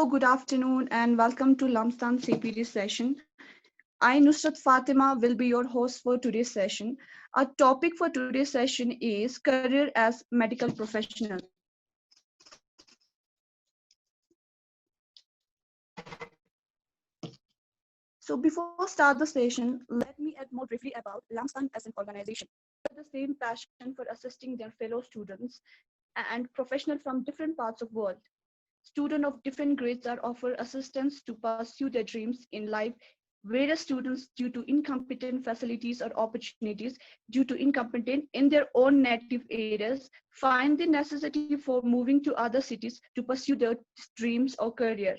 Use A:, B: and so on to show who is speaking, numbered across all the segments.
A: good afternoon and welcome to Lamstan CPD session. I, Nusrat Fatima, will be your host for today's session. Our topic for today's session is career as medical professional. So before we start the session, let me add more briefly about Lamstan as an organization. The same passion for assisting their fellow students and professionals from different parts of the world. Students of different grades are offered assistance to pursue their dreams in life, whereas students, due to incompetent facilities or opportunities, due to incompetent in their own native areas, find the necessity for moving to other cities to pursue their dreams or career.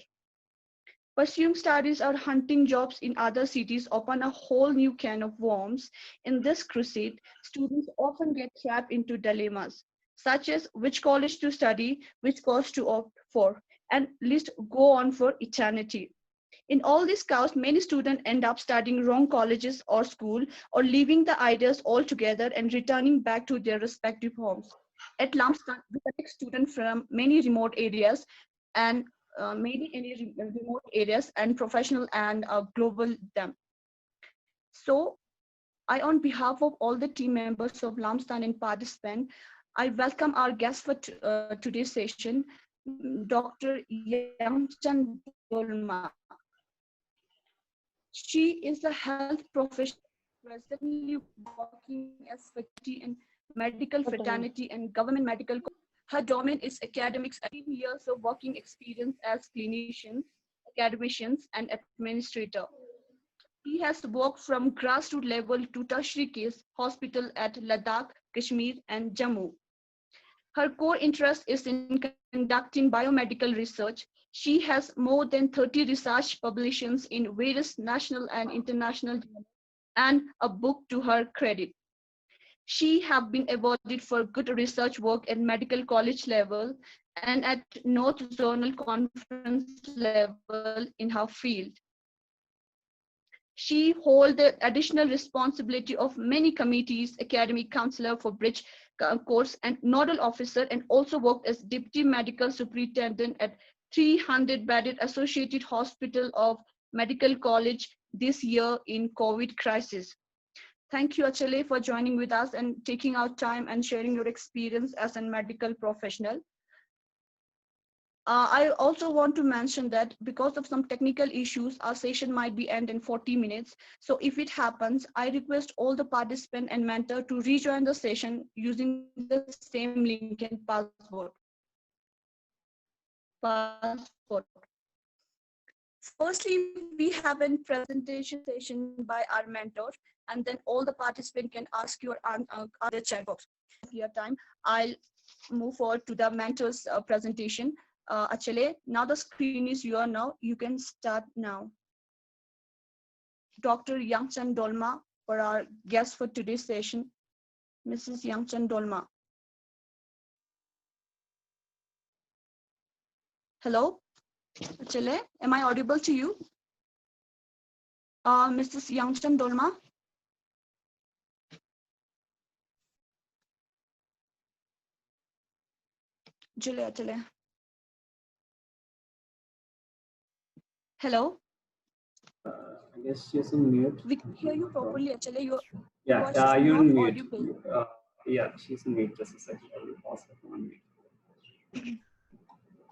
A: Pursuing studies or hunting jobs in other cities open a whole new can of worms. In this crusade, students often get trapped into dilemmas, such as which college to study, which course to opt for, and list go on for eternity. In all this chaos, many students end up studying wrong colleges or school, or leaving the ideas altogether and returning back to their respective homes. At Lamstan, we connect students from many remote areas and remote areas and professional and global them. So I, on behalf of all the team members of Lamstan and participants, I welcome our guest for today's session, Dr. Yangchan Dolma. She is a health professional presently working as faculty in medical fraternity and government medical. Her domain is academics, 18 years of working experience as clinicians, academicians, and administrator. He has worked from grassroots level to tertiary case hospital at Ladakh, Kashmir, and Jammu. Her core interest is in conducting biomedical research. She has more than 30 research publications in various national and international journals and a book to her credit. She have been awarded for good research work at medical college level and at North Zonal Conference level in her field. She holds the additional responsibility of many committees, academic counselor for bridge course and nodal officer, and also worked as deputy medical superintendent at 300-bedded Associated Hospital of Medical College this year in COVID crisis. Thank you, Achale, for joining with us and taking out time and sharing your experience as a medical professional. I also want to mention that because of some technical issues, our session might be end in 40 minutes. So if it happens, I request all the participants and mentor to rejoin the session using the same link and password. So firstly, we have a presentation session by our mentor, and then all the participants can ask your other chat box. Clear time, I'll move forward to the mentor's presentation. Achale, now the screen is yours now. You can start now. Dr. Yangchan Dolma for our guest for today's session, Mrs. Yangchan Dolma. Hello, Achale, am I audible to you? Mrs. Yangchan Dolma. Achale. Hello.
B: I guess she's in mute.
A: We can hear you properly, Achale. Your
B: Yeah,
A: voice is
B: you're
A: not
B: in mute.
A: audible.
B: Yeah, she's in mute. Just a second. I'll pause it for 1 minute.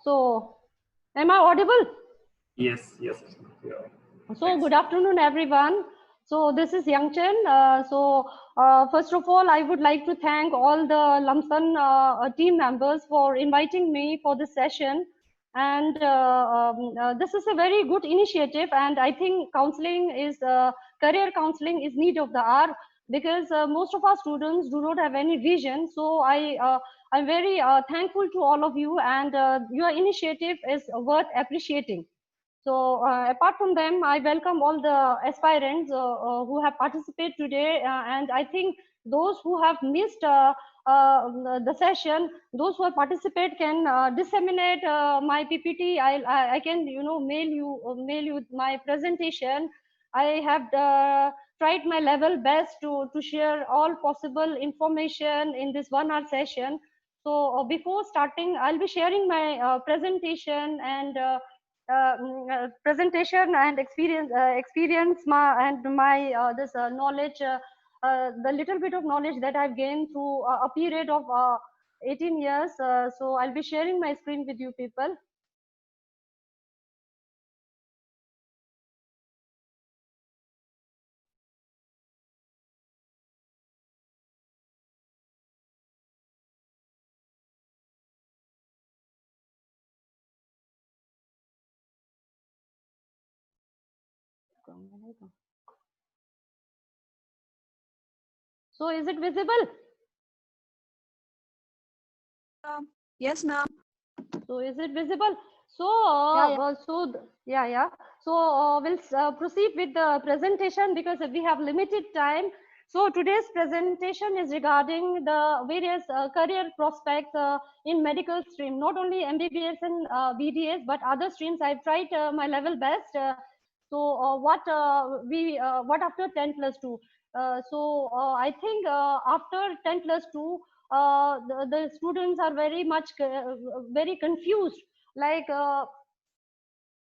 C: So, am I audible?
B: Yes. Yeah.
C: So, good afternoon, everyone. So, this is Yangchen. First of all, I would like to thank all the Lamstan team members for inviting me for this session. And this is a very good initiative. And I think career counseling is need of the hour, because most of our students do not have any vision. So, I'm very thankful to all of you, and your initiative is worth appreciating. So apart from them, I welcome all the aspirants who have participated today, and I think those who have missed the session, those who have participated can disseminate my PPT. I can mail you my presentation. I have tried my level best to share all possible information in this 1 hour session. So before starting, I'll be sharing my presentation, and presentation and experience my this knowledge, the little bit of knowledge that I've gained through a period of 18 years. So I'll be sharing my screen with you people. So is it visible?
A: Yes, ma'am.
C: So is it visible? So
A: Yeah,
C: So we'll proceed with the presentation because we have limited time. So today's presentation is regarding the various career prospects in medical stream, not only MBBS and BDS, but other streams. I've tried my level best. What after 10 plus 2? I think after 10 plus 2, the students are very much very confused. Like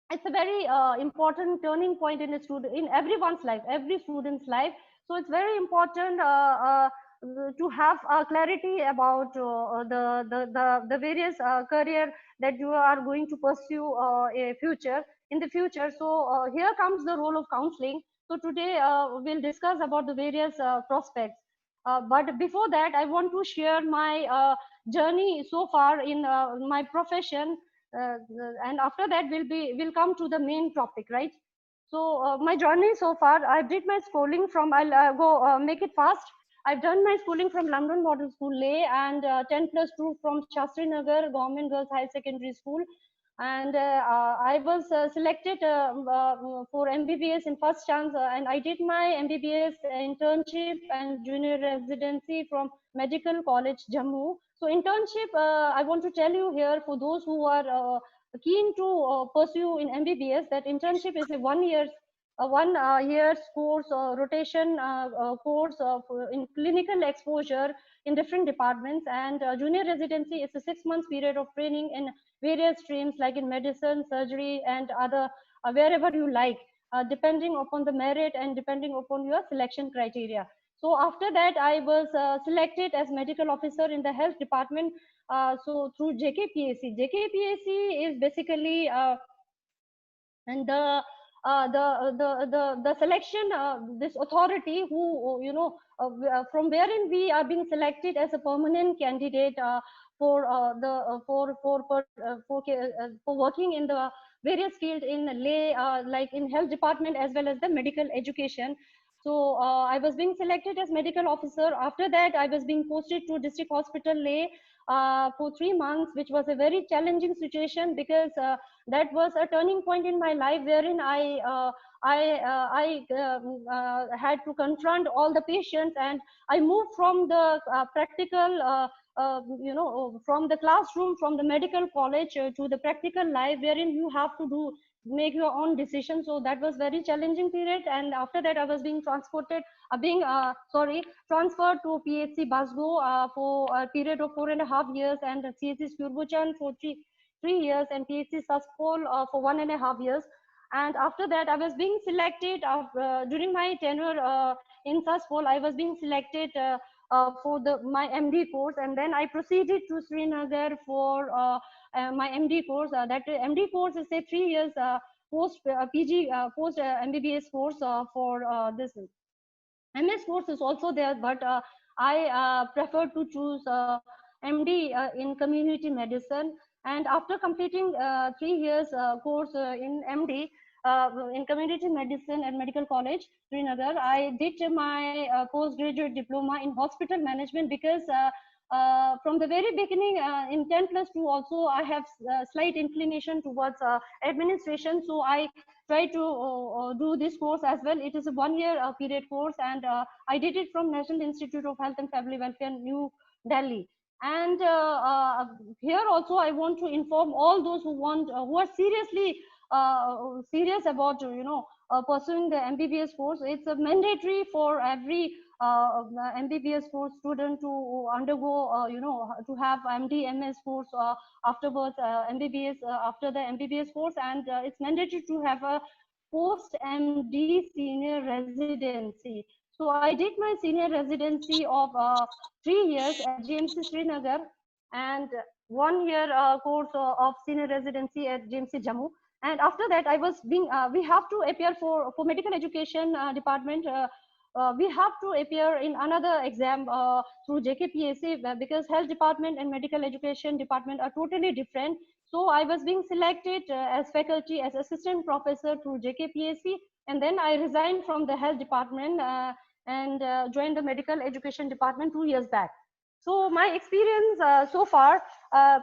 C: it's a very important turning point in a student, in everyone's life, every student's life. So it's very important to have clarity about the various career that you are going to pursue in the future. So here comes the role of counseling. So today we'll discuss about the various prospects. But before that, I want to share my journey so far in my profession, and after that we'll come to the main topic, right? So my journey so far, I did my schooling from, I'll go make it fast. I've done my schooling from London Model School, Leh, and 10 plus 2 from Shastri Nagar Government Girls High Secondary School. And I was selected for MBBS in first chance, and I did my MBBS internship and junior residency from Medical College, Jammu. So internship, I want to tell you here, for those who are keen to pursue in MBBS, that internship is a 1 year year's course, rotation course in clinical exposure in different departments, and junior residency is a 6 months period of training in various streams like in medicine, surgery, and other wherever you like, depending upon the merit and depending upon your selection criteria. So after that, I was selected as medical officer in the health department. So through JKPAC. JKPAC is basically and the selection, this authority who from wherein we are being selected as a permanent candidate for working in the various field in Leh, like in health department as well as the medical education. So I was being selected as medical officer. After that, I was being posted to district hospital Leh for 3 months, which was a very challenging situation because that was a turning point in my life wherein I had to confront all the patients, and I moved from the practical, from the classroom, from the medical college to the practical life wherein you have to make your own decision. So that was very challenging period. And after that, I was being transferred to PHC Basgo for a period of 4.5 years, and CHC Surbochan for 3 years, and PHC Saspol for 1.5 years. And after that, I was being selected during my tenure in Saspol. I was being selected for my MD course, and then I proceeded to Srinagar for my MD course. That MD course is a 3 years post PG post MBBS course for this. MS course is also there, but I prefer to choose MD in community medicine. And after completing 3 years course in MD in community medicine at Medical College, Srinagar, I did my postgraduate diploma in hospital management because from the very beginning in 10 plus 2 also I have slight inclination towards administration. So I try to do this course as well. It is a 1 year period course, and I did it from National Institute of Health and Family Welfare, New Delhi. And here also I want to inform all those who are seriously serious about pursuing the MBBS course. It's a mandatory for every MBBS course student to undergo, to have MD, MS course afterwards, MBBS after the MBBS course, and it's mandatory to have a post-MD senior residency. So I did my senior residency of 3 years at GMC Srinagar and 1 year course of senior residency at GMC Jammu. And after that, I was being, we have to appear for medical education department. We have to appear in another exam through JKPSC because health department and medical education department are totally different. So I was being selected as faculty, as assistant professor through JKPSC. And then I resigned from the health department and joined the medical education department 2 years back. So my experience so far,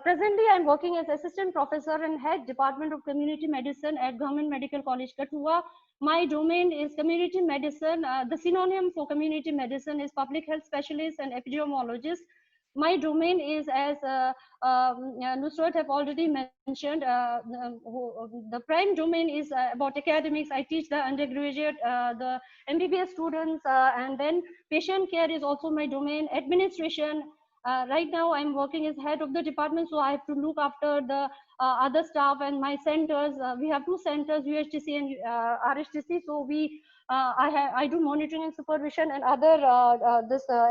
C: presently I'm working as assistant professor and head department of community medicine at Government Medical College Kathua. My domain is community medicine. The synonym for community medicine is public health specialist and epidemiologist. My domain is, as Nusrat have already mentioned, the prime domain is about academics. I teach the undergraduate, the MBBS students, and then patient care is also my domain. Administration, right now I'm working as head of the department, so I have to look after the other staff and my centers. We have 2 centers, UHTC and RHTC. So I do monitoring and supervision and other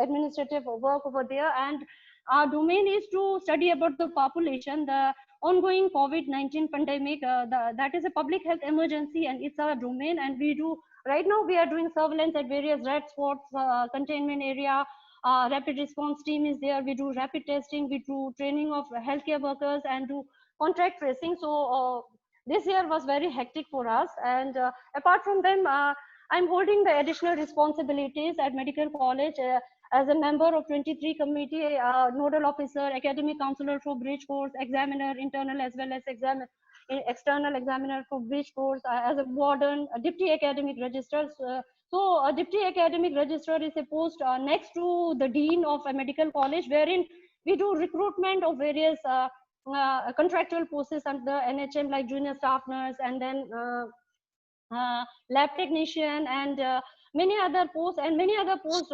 C: administrative work over there. And our domain is to study about the population, the ongoing COVID-19 pandemic. That is a public health emergency, and it's our domain. And we do right now we are doing surveillance at various red spots, containment area. Rapid response team is there. We do rapid testing. We do training of healthcare workers and do contact tracing. So this year was very hectic for us. And apart from them, I'm holding the additional responsibilities at Medical College as a member of 23 committee, nodal officer, academic counselor for bridge course, examiner, internal as well as external examiner for bridge course, as a warden, a deputy academic registrar. So a deputy academic registrar is a post next to the dean of a medical college, wherein we do recruitment of various contractual posts under the NHM, like junior staff nurse, and then lab technician, and many other posts, and many other posts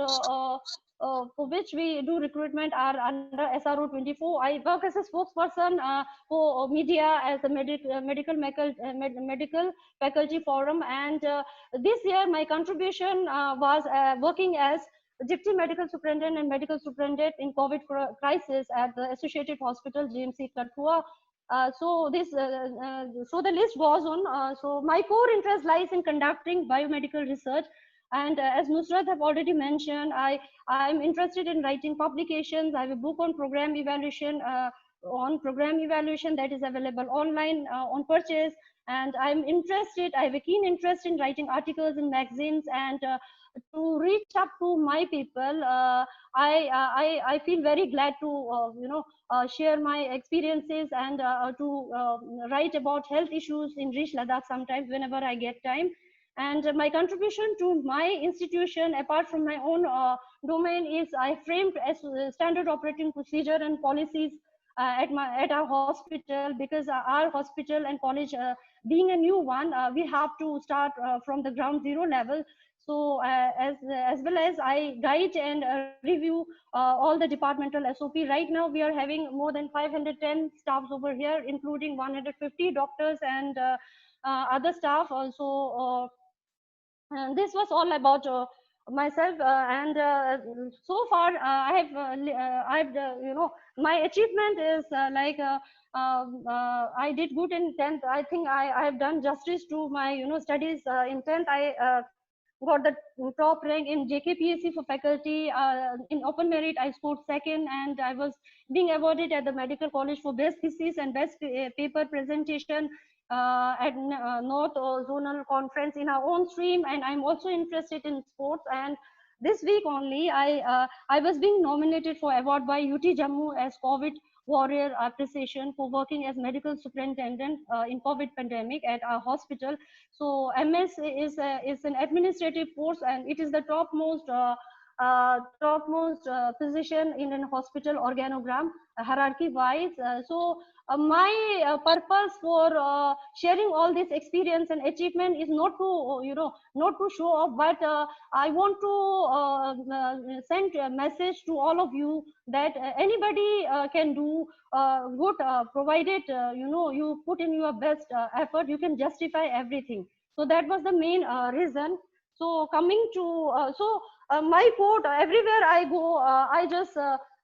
C: for which we do recruitment are under SRO 24. I work as a spokesperson for media as a medical faculty forum. And this year my contribution was working as Deputy Medical Superintendent and Medical Superintendent in COVID crisis at the Associated Hospital, GMC Kathua. So the list goes on. So my core interest lies in conducting biomedical research. And as Nusrat have already mentioned, I'm interested in writing publications. I have a book on program evaluation, that is available online on purchase. And I have a keen interest in writing articles in magazines, and to reach up to my people. I feel very glad to share my experiences and to write about health issues in Reach Ladakh sometimes whenever I get time. And my contribution to my institution, apart from my own domain, is I framed as standard operating procedure and policies at our hospital, because our hospital and college, being a new one, we have to start from the ground zero level. So as well as I guide and review all the departmental SOP. Right now we are having more than 510 staffs over here, including 150 doctors and other staff also. And this was all about myself, and so far my achievement is I did good in 10th. I think I have done justice to my studies in 10th. I got the top rank in JKPSC for faculty. In open merit, I scored second, and I was being awarded at the medical college for best thesis and best paper presentation at North Zonal Conference in our own stream. And I'm also interested in sports. And this week only, I was being nominated for award by UT Jammu as COVID Warrior Appreciation for working as medical superintendent in COVID pandemic at our hospital. So MS is an administrative force, and it is the topmost topmost position in a hospital organogram, hierarchy wise. My purpose for sharing all this experience and achievement is not to, not to show off, but I want to send a message to all of you that anybody can do good, provided you put in your best effort, you can justify everything. So that was the main reason. So coming to my quote, everywhere I go, I just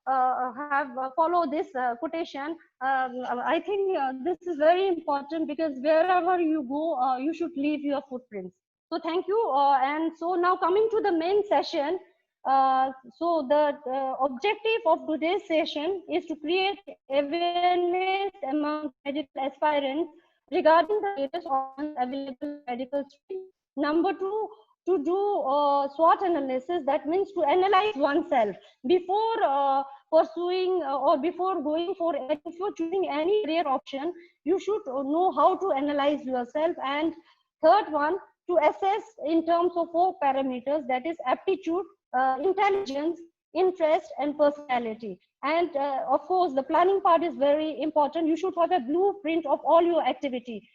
C: have follow this quotation. I think this is very important, because wherever you go, you should leave your footprints. So thank you. And so now coming to the main session. So the objective of today's session is to create awareness among medical aspirants regarding the latest options available in medical stream. Number two, to do SWOT analysis, that means to analyze oneself before pursuing or before going for, before choosing any career option. You should know how to analyze yourself. And third one, to assess in terms of 4 parameters, that is aptitude, intelligence, interest, and personality. And of course, the planning part is very important. You should have a blueprint of all your activity.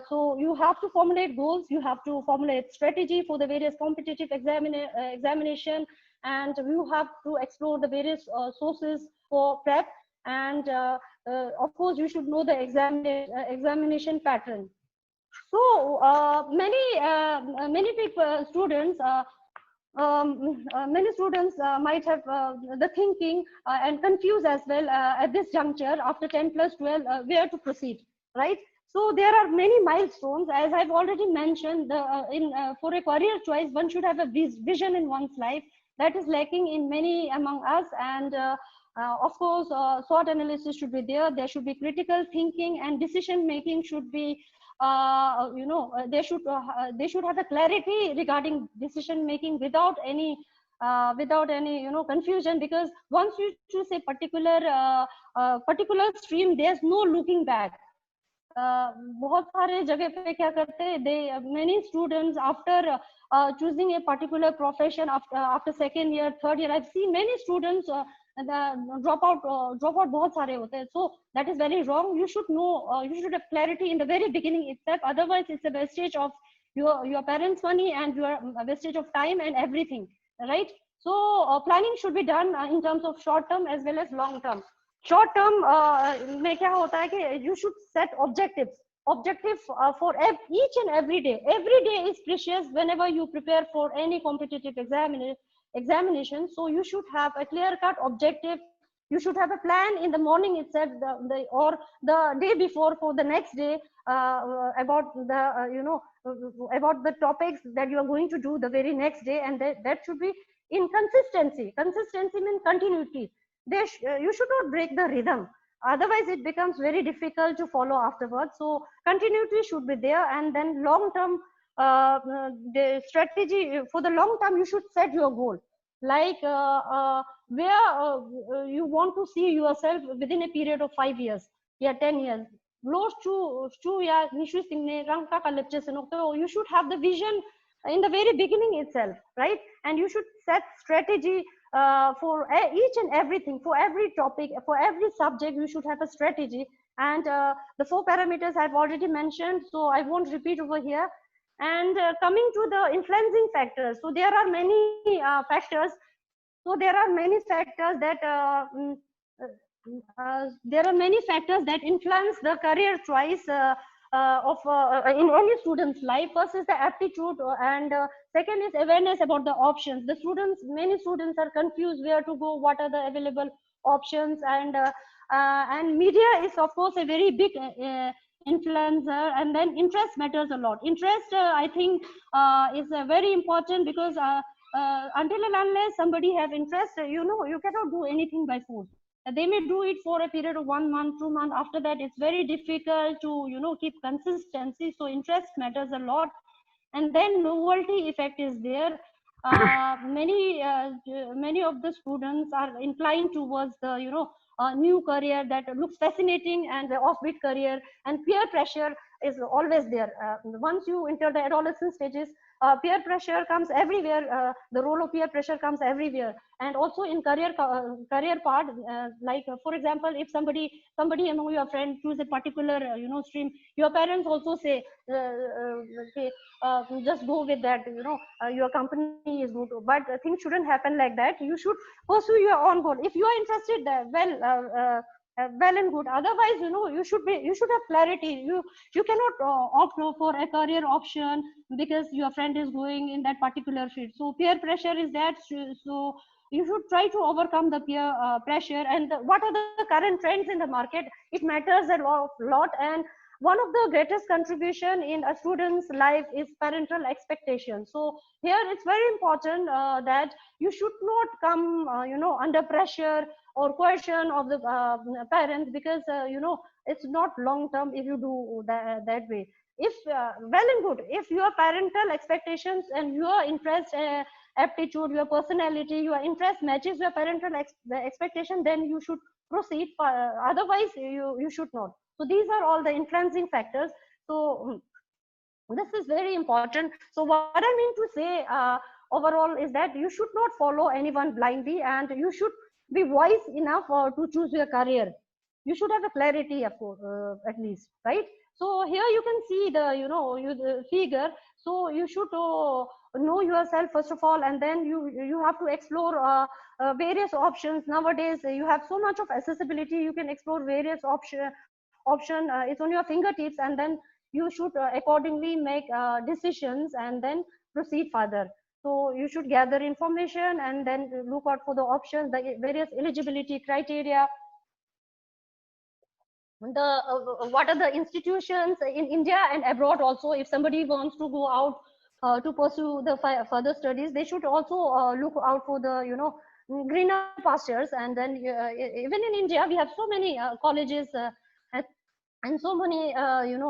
C: So you have to formulate goals, you have to formulate strategy for the various competitive examination, and you have to explore the various sources for prep. And of course, you should know the examination pattern. So many people, students, many students might have the thinking and confused as well at this juncture after 10 plus 12 where to proceed, right? So there are many milestones, as I've already mentioned. For a career choice, one should have a vision in one's life. That is lacking in many among us. And of course, SWOT analysis should be there. There should be critical thinking, and decision making should be, they should have a clarity regarding decision making without any confusion. Because once you choose a particular stream, there's no looking back. बहुत सारे जगह पे क्या करते हैं, many students after choosing a particular profession after second year, third year, I've seen many students drop out बहुत सारे होते हैं. So that is very wrong. You should know, you should have clarity in the very beginning itself. Otherwise, it's a wastage of your parents' money, and your wastage of time and everything, right? So planning should be done in terms of short term as well as long term. Short term में क्या होता है कि you should set objective for each and every day. Every day is precious whenever you prepare for any competitive examination. So you should have a clear-cut objective. You should have a plan in the morning itself, or the day before, for the next day, about the about the topics that you are going to do the very next day, and that should be in consistency. Consistency means continuity. You should not break the rhythm, otherwise it becomes very difficult to follow afterwards. So continuity should be there. And then long term, the strategy for the long term, you should set your goal, like where you want to see yourself within a period of 5 years, 10 years. You should have the vision in the very beginning itself, right? And you should set strategy for each and everything, for every topic, for every subject. You should have a strategy. And the 4 parameters I've already mentioned, so I won't repeat over here. And coming to the influencing factors, so there are many factors. So there are many factors that influence the career choice in any student's life. First is the aptitude, and second is awareness about the options. Many students are confused where to go, what are the available options, and media is of course a very big influencer. And then interest matters a lot. Interest, I think, is very important, because until and unless somebody have interest, you cannot do anything by force. They may do it for a period of 1 month, 2 months. After that, it's very difficult to keep consistency. So interest matters a lot. And then novelty effect is there. Many of the students are inclined towards the new career that looks fascinating, and the offbeat career, and peer pressure is always there. Once you enter the adolescent stages, peer pressure comes everywhere. The role of peer pressure comes everywhere, and also in career part. Like for example, if somebody among your friends choose a particular stream, your parents also say, okay, just go with that. Your company is good, but things shouldn't happen like that. You should pursue your own goal. If you are interested, well and good. Otherwise, you should have clarity. You cannot opt for a career option because your friend is going in that particular field. So peer pressure is that. So you should try to overcome the peer pressure. And what are the current trends in the market? It matters a lot. And one of the greatest contribution in a student's life is parental expectation. So here it's very important that you should not come under pressure or coercion of the parents, because it's not long term if you do that way. If well and good, if your parental expectations and your interest, aptitude, your personality, your interest matches your parental expectation, then you should proceed. Otherwise you should not. So these are all the influencing factors. So this is very important. So what I mean to say overall is that you should not follow anyone blindly, and you should be wise enough to choose your career. You should have a clarity, of course, at least, right? So here you can see the figure. So you should know yourself first of all, and then you have to explore various options. Nowadays you have so much of accessibility. You can explore various option. It's on your fingertips, and then you should accordingly make decisions and then proceed further. So you should gather information and then look out for the options, the various eligibility criteria, what are the institutions in India and abroad also. If somebody wants to go out to pursue the further studies, they should also look out for the greener pastures. And then even in India we have so many colleges and so many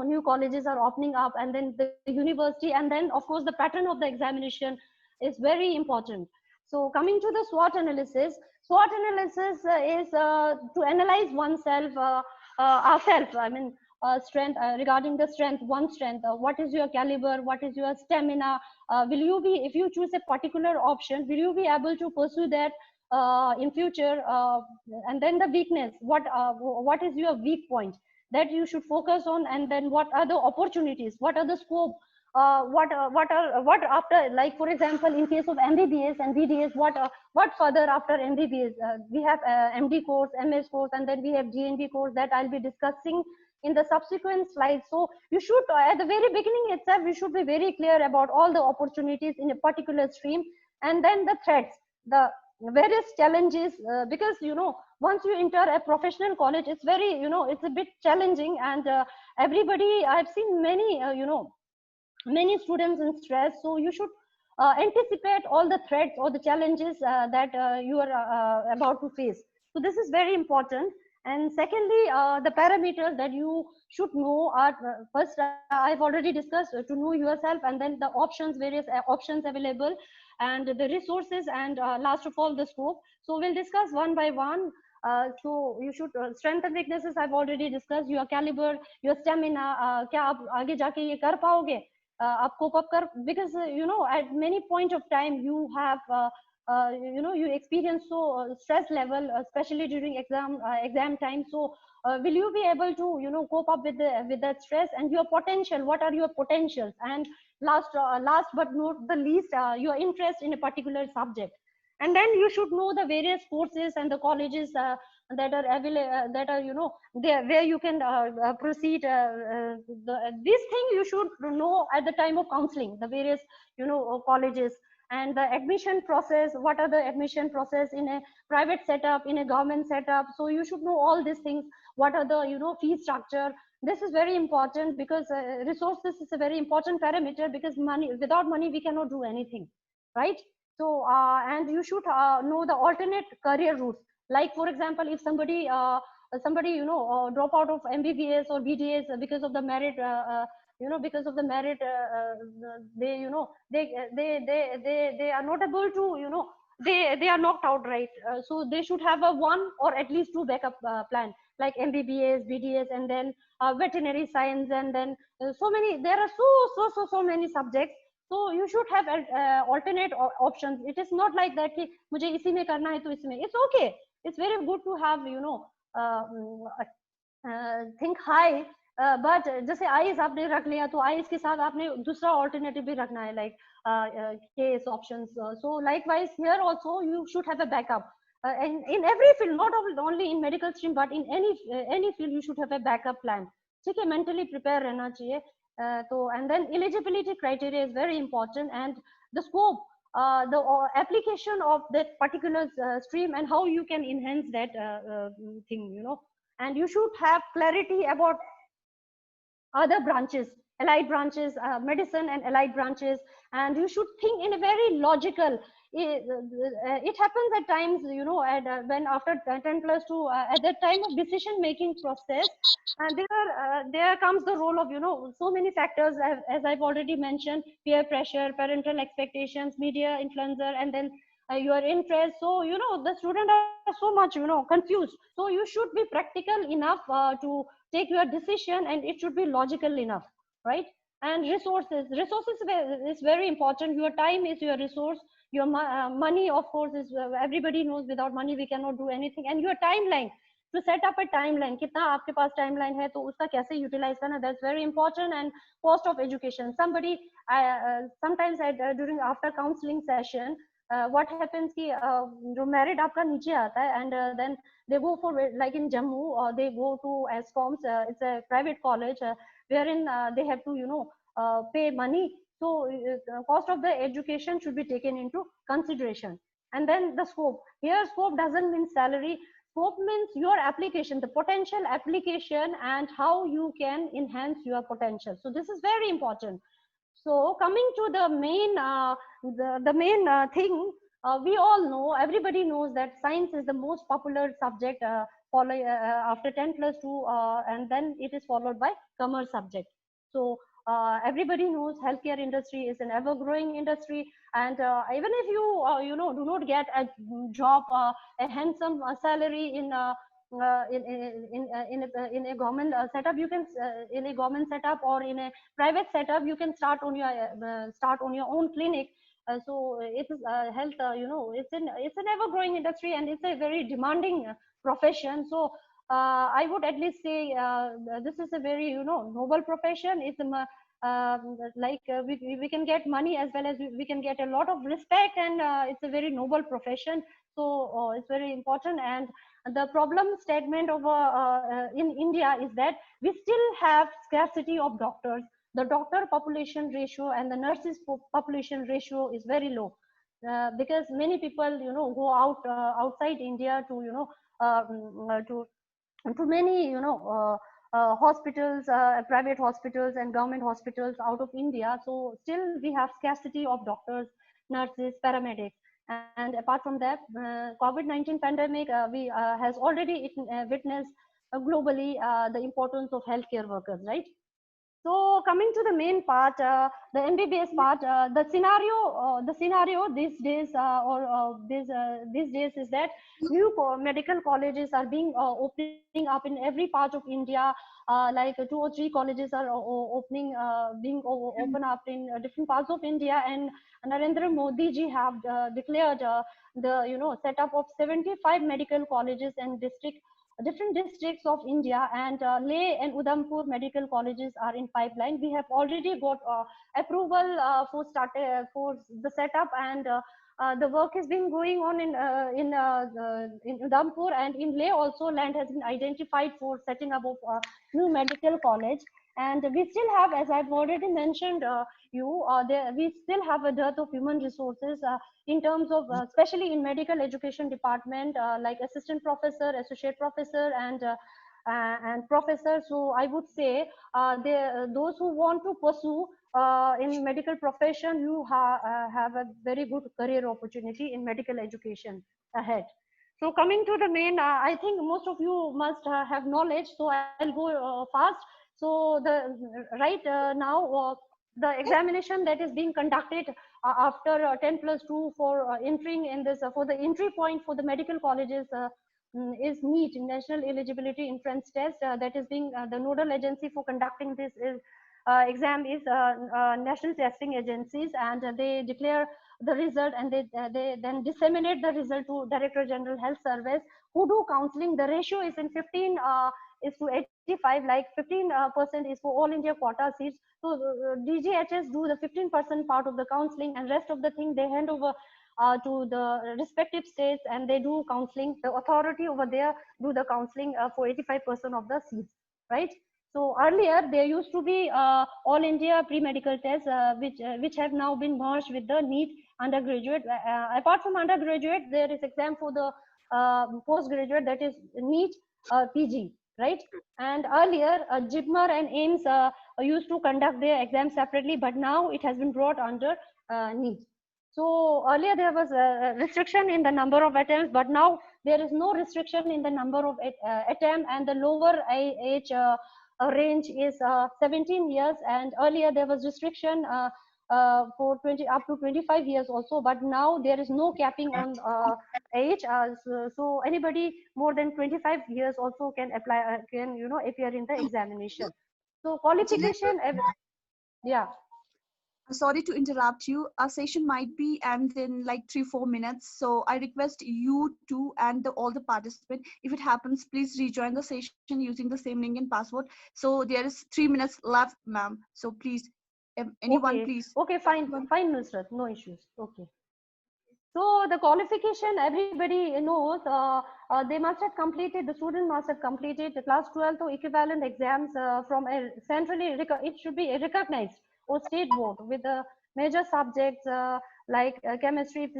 C: new colleges are opening up, and then the university, and then of course the pattern of the examination is very important. So coming to the SWOT analysis, is to analyze oneself, ourselves, I mean strength, regarding the strength, one's strength, what is your caliber, what is your stamina, will you be, if you choose a particular option, will you be able to pursue that in future, and then the weakness, what is your weak point that you should focus on, and then what are the opportunities, what are the scope, what after, like for example in case of MBBS and BDS, what further after MBBS, we have MD course, MS course, and then we have GNB course that I'll be discussing in the subsequent slides. So you should at the very beginning itself, you should be very clear about all the opportunities in a particular stream, and then the threats, the various challenges, because once you enter a professional college, it's very it's a bit challenging, and everybody, I've seen many many students in stress. So you should anticipate all the threats or the challenges that you are about to face. So this is very important. And secondly, the parameters that you should know are first, I've already discussed, to know yourself, and then the options, various options available, and the resources, and last of all the scope. So we'll discuss one by one. So you should strength and weaknesses I've already discussed, your caliber, your stamina, क्या आप आगे जाके ये कर पाओगे, आप cope up कर, because at many point of time you have you experience so stress level, especially during exam time. So will you be able to cope up with that stress, and your potential, what are your potentials, and last but not the least, your interest in a particular subject. And then you should know the various courses and the colleges that are available, that are there where you can proceed. This thing you should know at the time of counseling, the various colleges, and the admission process, what are the admission process in a private setup, in a government setup. So you should know all these things, what are the fee structure. This is very important, because resources is a very important parameter, because without money we cannot do anything, right? So and you should know the alternate career routes. Like for example, if somebody drop out of MBBS or BDS because of the merit, because of the merit, they they are not able to they are knocked out, right? So they should have a one or at least two backup plan. like MBBS, BDS, and then veterinary science, and then so many. There are so many subjects. So you should have alternate options. It is not like that कि मुझे इसी में करना है तो इसमें. It's okay. It's very good to have think high. But जैसे eyes आपने रख लिया तो आईज के साथ आपने दूसरा ऑल्टरनेटिव भी रखना है like case options. So likewise here also you should have a backup. And in every field, not only in medical stream, but in any field, you should have a backup plan. ठीक है, mentally prepare रहना चाहिए. And then eligibility criteria is very important, and the scope, the application of that particular stream, and how you can enhance that thing, and you should have clarity about other branches, allied branches, medicine and allied branches, and you should think in a very logical. It happens at times, when after 10+2, at that time of decision making process, and there comes the role of so many factors, as I've already mentioned: peer pressure, parental expectations, media influencer, and then your interest. So the student are so much confused. So you should be practical enough to take your decision, and it should be logical enough, right? And resources is very important. Your time is your resource. Your money, of course, is everybody knows without money we cannot do anything. And your timeline, to set up a timeline, कितना आपके पास timeline है तो उसका कैसे utilize करना, that's very important. And cost of education, sometimes during after counseling session, what happens कि जो merit आपका नीचे आता है, and then they go for, like in Jammu, or they go to ASCOMS, it's a private college, wherein they have to pay money. So cost of the education should be taken into consideration. And then the scope, here scope doesn't mean salary. Scope means your application, the potential application, and how you can enhance your potential. So this is very important. So coming to the main thing, we all know, everybody knows that science is the most popular subject after 10+2, and then it is followed by commerce subject. So everybody knows healthcare industry is an ever-growing industry, and even if you do not get a job, a handsome salary in a government setup, you can in a government setup or in a private setup, you can start on your own clinic. So it is health, it's an ever-growing industry, and it's a very demanding profession. So I would at least say this is a very noble profession. It's we can get money, as well as we can get a lot of respect, and it's a very noble profession. So it's very important. And the problem statement of in India is that we still have scarcity of doctors. The doctor population ratio and the nurses population ratio is very low, because many people go outside India to to many hospitals, private hospitals and government hospitals out of India. So still we have scarcity of doctors, nurses, paramedics. And apart from that, COVID-19 pandemic we has already witnessed globally the importance of healthcare workers, right? So coming to the main part, the MBBS part, the scenario these days these days is that new medical colleges are being opening up in every part of India. Like 2 or 3 colleges are being open up in different parts of India, and Narendra Modi ji have declared the setup of 75 medical colleges and different districts of India, and Leh and Udhampur medical colleges are in pipeline. We have already got approval for the setup, and the work has been going on in Udhampur, and in Leh also land has been identified for setting up of new medical college. And we still have, as I've already mentioned, we still have a dearth of human resources in terms of, especially in medical education department, like assistant professor, associate professor, and professor. So I would say those who want to pursue in medical profession, you have a very good career opportunity in medical education ahead. So coming to the main, I think most of you must have knowledge, so I'll go fast. So now the examination that is being conducted after 10+2 for entering in this for the entry point for the medical colleges is NEET, National Eligibility Entrance Test. That is being the nodal agency for conducting this is exam is national testing agencies, and they declare the result, and they then disseminate the result to Director General Health Service, who do counseling. The ratio is in 15 is to 85, like 15% is for all India quota seats. So DGHS do the 15% part of the counseling, and rest of the thing they hand over to the respective states, and they do counseling. The authority over there do the counseling for 85% of the seats, right? So earlier there used to be all India pre-medical tests, which have now been merged with the NEET undergraduate. Apart from undergraduate, there is exam for the postgraduate, that is NEET PG, right? And earlier JIPMER and AIIMS used to conduct their exams separately, but now it has been brought under NEET. So earlier there was a restriction in the number of attempts, but now there is no restriction in the number of attempts, and the lower age range is 17 years, and earlier there was restriction for 20 up to 25 years also, but now there is no capping on age, so anybody more than 25 years also can apply, can appear in the examination. So qualification, yeah.
A: Sorry to interrupt you. Our session might be end in like 3-4 minutes. So I request you two and all the participants, if it happens, please rejoin the session using the same link and password. So there is 3 minutes left, ma'am. So please, anyone,
C: Okay.
A: please.
C: Okay, fine, Nusrat, no issues. Okay. So the qualification, everybody knows, they must have completed, the student must have completed the class 12 or equivalent exams from a centrally, it should be recognized or state board with the major subjects like chemistry,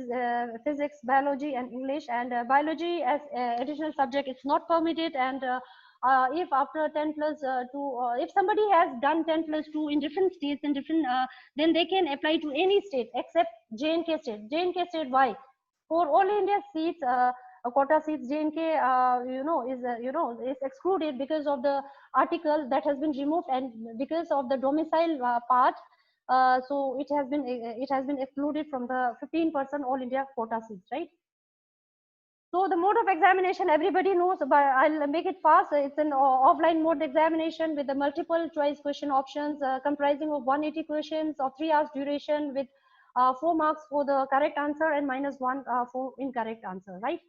C: physics, biology, and English. And biology as additional subject, it's not permitted. And if after 10 plus 2, if somebody has done 10 plus 2 in different states and different, then they can apply to any state except J&K state. J&K state, why? For all India seats, quota seats, J&K, is excluded because of the article that has been removed, and because of the domicile part. So it has been excluded from the 15% all India quota seats, right? So the mode of examination, everybody knows, but I'll make it fast. It's an offline mode examination with the multiple choice question options comprising of 180 questions of 3 hours duration, with 4 marks for the correct answer and -1 for incorrect answer, right?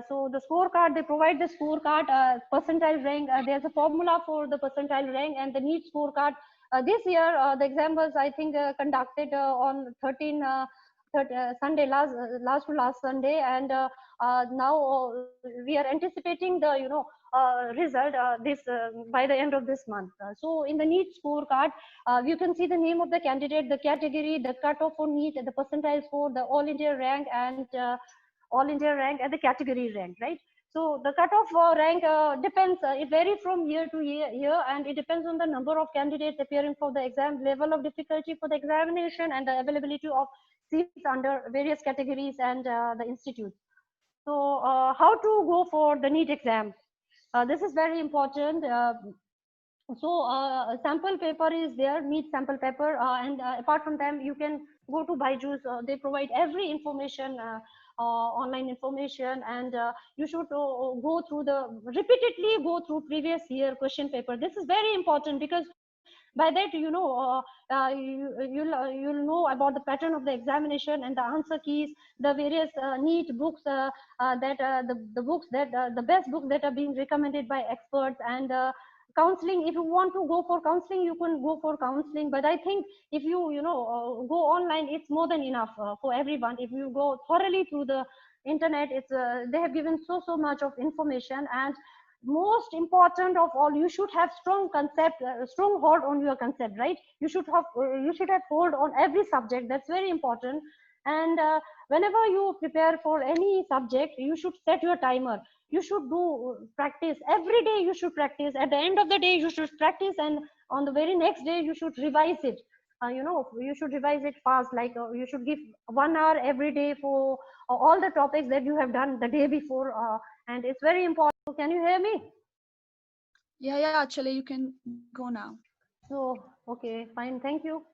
C: So the scorecard, they provide the scorecard, percentile rank. There's a formula for the percentile rank and the NEET scorecard. This year, the exam was, I think, conducted on 13 Sunday, last to last Sunday, and now we are anticipating the result this by the end of this month. So in the NEET scorecard, you can see the name of the candidate, the category, the cutoff for NEET, the percentile score, the all India rank, and the category rank, right? So the cutoff rank depends, it varies from year to year, and it depends on the number of candidates appearing for the exam, level of difficulty for the examination, and the availability of seats under various categories and the institutes. So how to go for the NEET exam? This is very important. So sample paper is there, NEET sample paper, and apart from them, you can go to Byju's. They provide every information, online information, and you should repeatedly go through previous year question paper. This is very important, because by that you'll know about the pattern of the examination and the answer keys, the various NEET books the books that the best books that are being recommended by experts, and counseling. If you want to go for counseling, you can go for counseling, but I think if you go online, it's more than enough for everyone. If you go thoroughly through the internet, it's they have given so much of information. And most important of all, you should have strong concept, strong hold on your concept, right? You should have hold on every subject. That's very important. And whenever you prepare for any subject, you should set your timer. You should do practice every day. You should practice. At the end of the day, you should practice, and on the very next day, you should revise it. You should revise it fast. Like you should give 1 hour every day for all the topics that you have done the day before, and it's very important. Can you hear me?
A: Yeah, actually, you can go now.
C: So, okay, fine, thank you.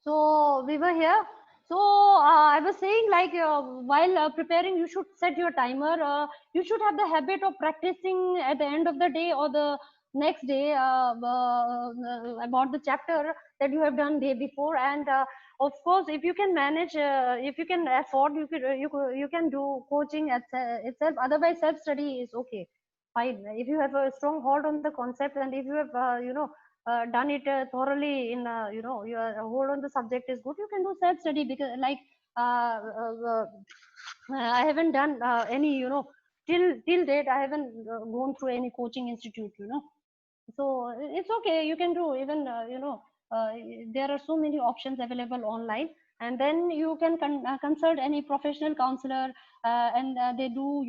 C: So we were here. So I was saying, like, while preparing, you should set your timer. You should have the habit of practicing at the end of the day or the next day about the chapter that you have done day before. And of course, if you can manage, if you can afford, you can do coaching at itself. Otherwise, self study is okay, fine. If you have a strong hold on the concept, and if you have done it thoroughly in your hold on the subject is good, you can do self study. Because like uh, uh, uh, I haven't done any, till date I haven't gone through any coaching institute, so it's okay, you can do even uh, there are so many options available online. And then you can consult any professional counselor, and they do,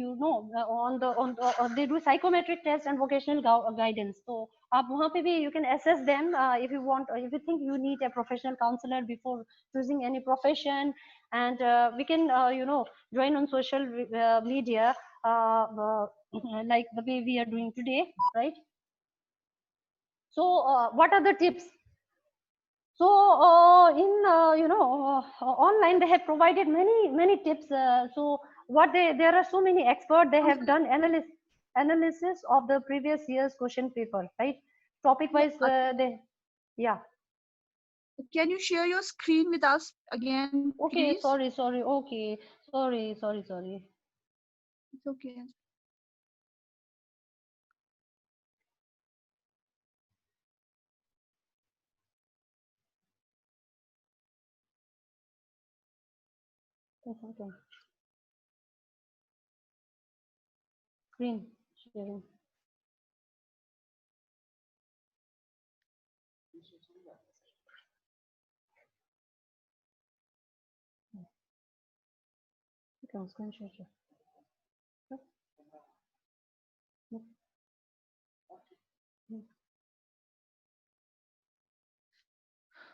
C: they do psychometric test and vocational guidance. So आप वहाँ पे भी you can assess them if you want, if you think you need a professional counselor before choosing any profession. And we can join on social media, like the way we are doing today, right? So what are the tips? So online they have provided many tips. So what there are so many experts, they have done analysis of the previous year's question paper, right? Topic
A: Yeah,
C: wise, they, yeah.
A: can you share your screen with us again,
C: Okay,
A: please?
C: sorry, okay, sorry.
A: It's okay.
C: That's okay. Screen sharing. Okay, screen share.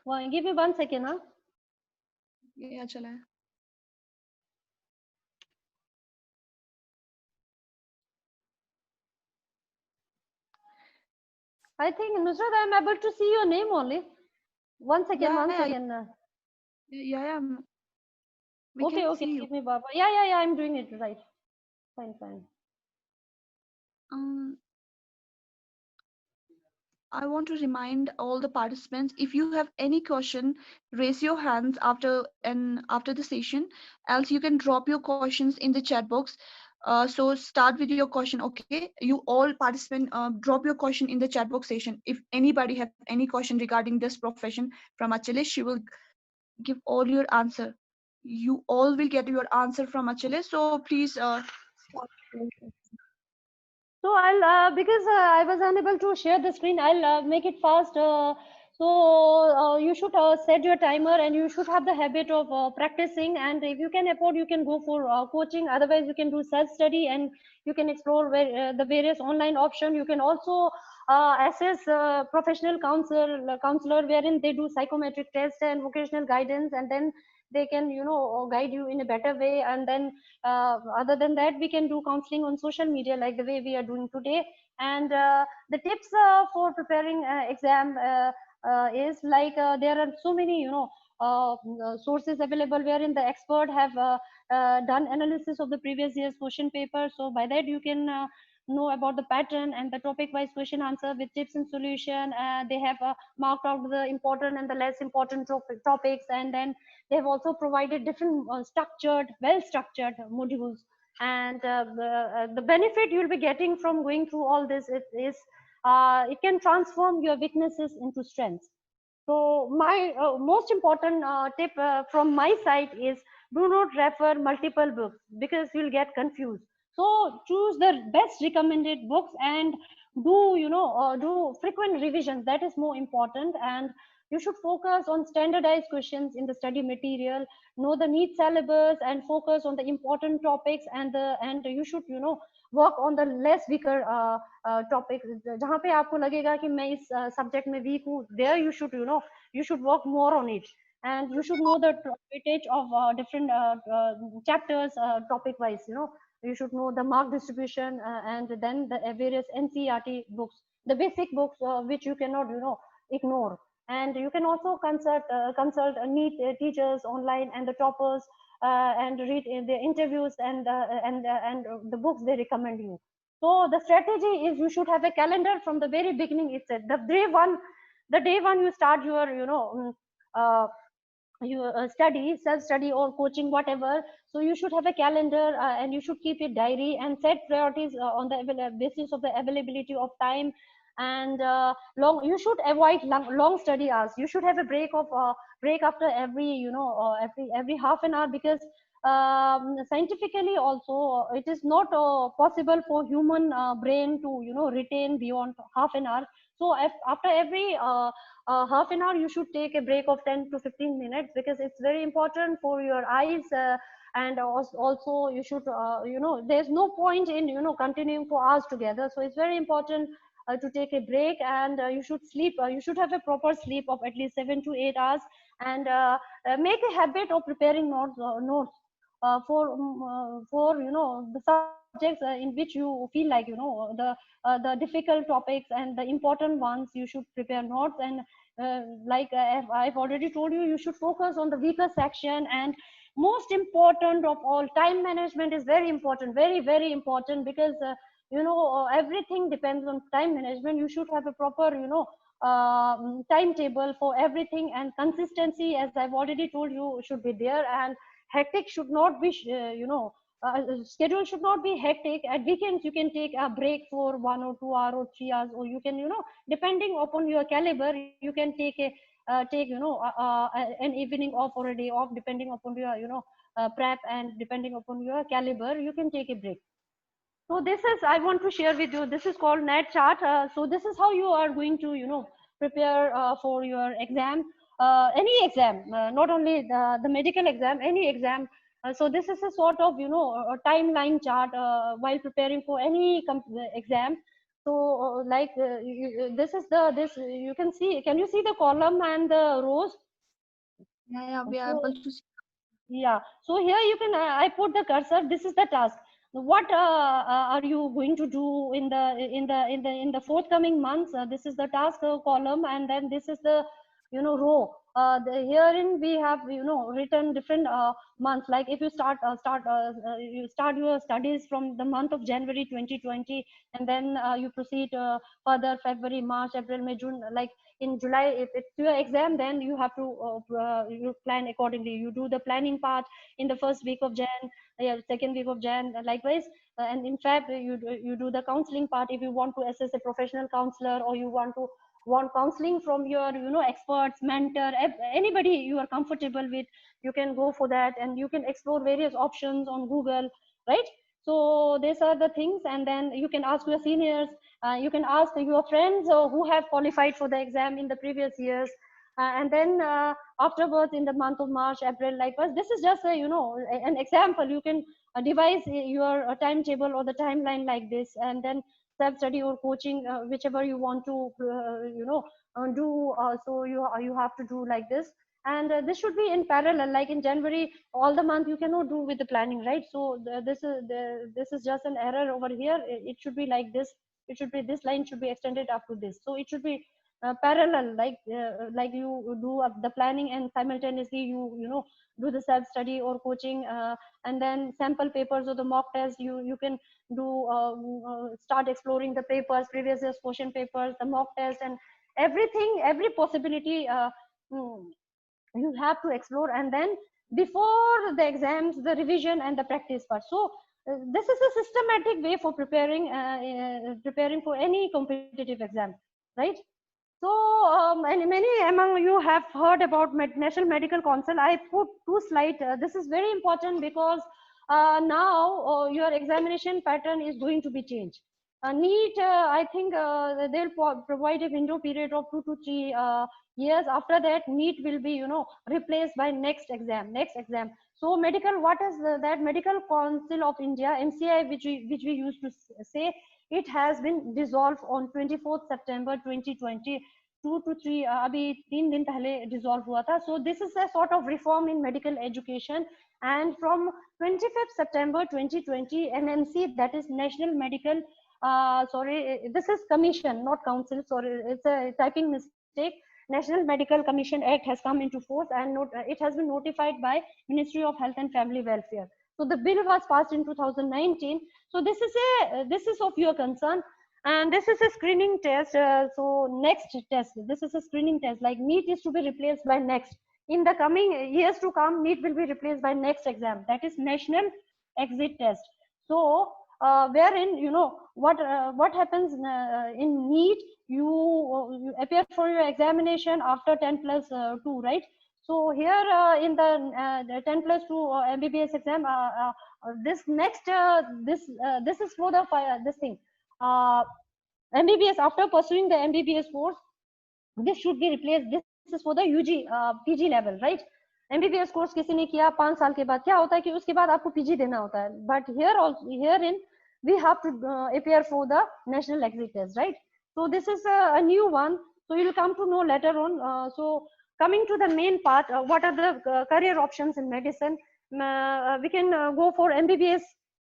C: Well, give me 1 second, huh?
A: Yeah, chala hai.
C: I think Nusrat, I'm able to see your name only. 1 second,
A: Yeah,
C: one
A: yeah,
C: second.
A: yeah, we
C: Okay,
A: can
C: okay,
A: see you.
C: give me Baba. Yeah, I'm doing it right. Fine.
A: Um, I want to remind all the participants, if you have any question, raise your hands after the session, else you can drop your questions in the chat box. So start with your question, okay? You all participants drop your question in the chat box session. If anybody have any question regarding this profession from Achilles, she will give all your answer. You all will get your answer from Achilles. So please
C: So I'll because I was unable to share the screen, I'll make it fast. So you should set your timer, and you should have the habit of practicing. And if you can afford, you can go for coaching. Otherwise, you can do self study, and you can explore the various online option. You can also assess professional counselor, wherein they do psychometric test and vocational guidance, and then they can guide you in a better way. And then other than that, we can do counseling on social media like the way we are doing today. And the tips for preparing exam is like there are so many sources available wherein the expert have done analysis of the previous year's question paper. So by that you can know about the pattern and the topic wise question answer with tips and solution. They have marked out the important and the less important topics. And then they have also provided different well structured modules. And the benefit you'll be getting from going through all this is it can transform your weaknesses into strengths. So my most important tip from my side is, do not refer multiple books because you'll get confused. So choose the best recommended books, and do frequent revisions. That is more important. And you should focus on standardized questions in the study material, know the neat syllabus, and focus on the important topics. And you should work on the less weaker topic जहाँ पे आपको लगेगा कि मैं इस subject में week हूँ, there you should work more on it. And you should know the weightage of different chapters topic wise. You should know the mark distribution, and then the various NCERT books, the basic books which you cannot ignore. And you can also consult NEET teachers online and the toppers, and read the interviews and the books they recommend you. So the strategy is you should have a calendar from the very beginning itself. The day one you start your uh, study, self-study or coaching, whatever. So you should have a calendar, and you should keep a diary and set priorities on the basis of the availability of time. And you should avoid long study hours. You should have a break after every every half an hour, because scientifically also it is not possible for human brain to retain beyond half an hour. So if after every half an hour you should take a break of 10 to 15 minutes, because it's very important for your eyes. And also you should there's no point in continuing for hours together. So it's very important to take a break. And you should sleep, you should have a proper sleep of at least 7 to 8 hours. And make a habit of preparing notes for the subjects in which you feel like the difficult topics and the important ones. You should prepare notes. And like I've already told you, you should focus on the weaker section. And most important of all, time management is very important, very very important, because everything depends on time management. You should have a proper timetable for everything, and consistency, as I've already told you, should be there. And hectic should not be schedule should not be hectic. At weekends you can take a break for 1 or 2 hours or 3 hours, or you can depending upon your caliber, you can take an evening off or a day off, depending upon your prep, and depending upon your caliber you can take a break. So this is, I want to share with you, this is called NET chart. So this is how you are going to prepare for your exam, any exam, not only the medical exam, any exam. So this is a sort of a timeline chart while preparing for any exam. So this is this you can see, can you see the column and the rows?
A: Yeah, we are able to see.
C: Yeah, so here you can I put the cursor. This is the task. What are you going to do in the forthcoming months? This is the task column, and then this is the row. Herein we have written different months. Like if you you start your studies from the month of January 2020, and then you proceed further February, March, April, May, June. Like in July, if it's your exam, then you have to you plan accordingly. You do the planning part in the first week of Jan, second week of Jan, likewise. And in fact, you do the counseling part if you want to assess a professional counselor, or you want counseling from your experts, mentor, anybody you are comfortable with. You can go for that, and you can explore various options on Google, right? So these are the things. And then you can ask your seniors, you can ask your friends who have qualified for the exam in the previous years. And then afterwards, in the month of March, April, likewise. This is just an example. You can devise your timetable or the timeline like this, and then self-study or coaching, whichever you want to do. So you have to do like this. And this should be in parallel. Like in January, all the month you cannot do with the planning, right? So this is just an error over here. It should be like this. It should be, this line should be extended up to this. So it should be parallel, like you do the planning, and simultaneously you do the self study or coaching. And then sample papers or the mock test, you can do start exploring the papers, previous year's question papers, the mock test, and everything, every possibility you have to explore. And then before the exams, the revision and the practice part. So this is a systematic way for preparing for any competitive exam, right? So many among you have heard about National Medical Council. I put two slides. This is very important, because now your examination pattern is going to be changed. NEET, I think they'll provide a window period of 2 to 3 years. After that, NEET will be replaced by next exam. So medical, what is that? Medical Council of India, MCI, which we used to say, it has been dissolved on 24th September 2020. 2 to 3 अभी 3 दिन पहले dissolve हुआ था. So this is a sort of reform in medical education. And from 25th September 2020, NMC, that is National Medical, sorry, this is commission, not council, sorry, it's a typing mistake. National Medical Commission Act has come into force, and it has been notified by Ministry of Health and Family Welfare. So the bill was passed in 2019. So this is of your concern, and this is a screening test. So next test, this is a screening test. Like NEET is to be replaced by next. In the coming years to come, NEET will be replaced by next exam, that is National Exit Test. So wherein what happens in NEET, you appear for your examination after 10+2, right? So here in the 10+2 MBBS exam, this next this is for the this thing MBBS. After pursuing the MBBS course, this should be replaced. This is for the UG PG level, right? MBBS course किसी ने किया 5 साल के बाद, क्या होता है कि उसके बाद आपको PG देना होता है. But here also, herein we have to appear for the national exit test, right? So this is a new one. So you will come to know later on. So coming to the main part, what are the career options in medicine? We can go for MBBS.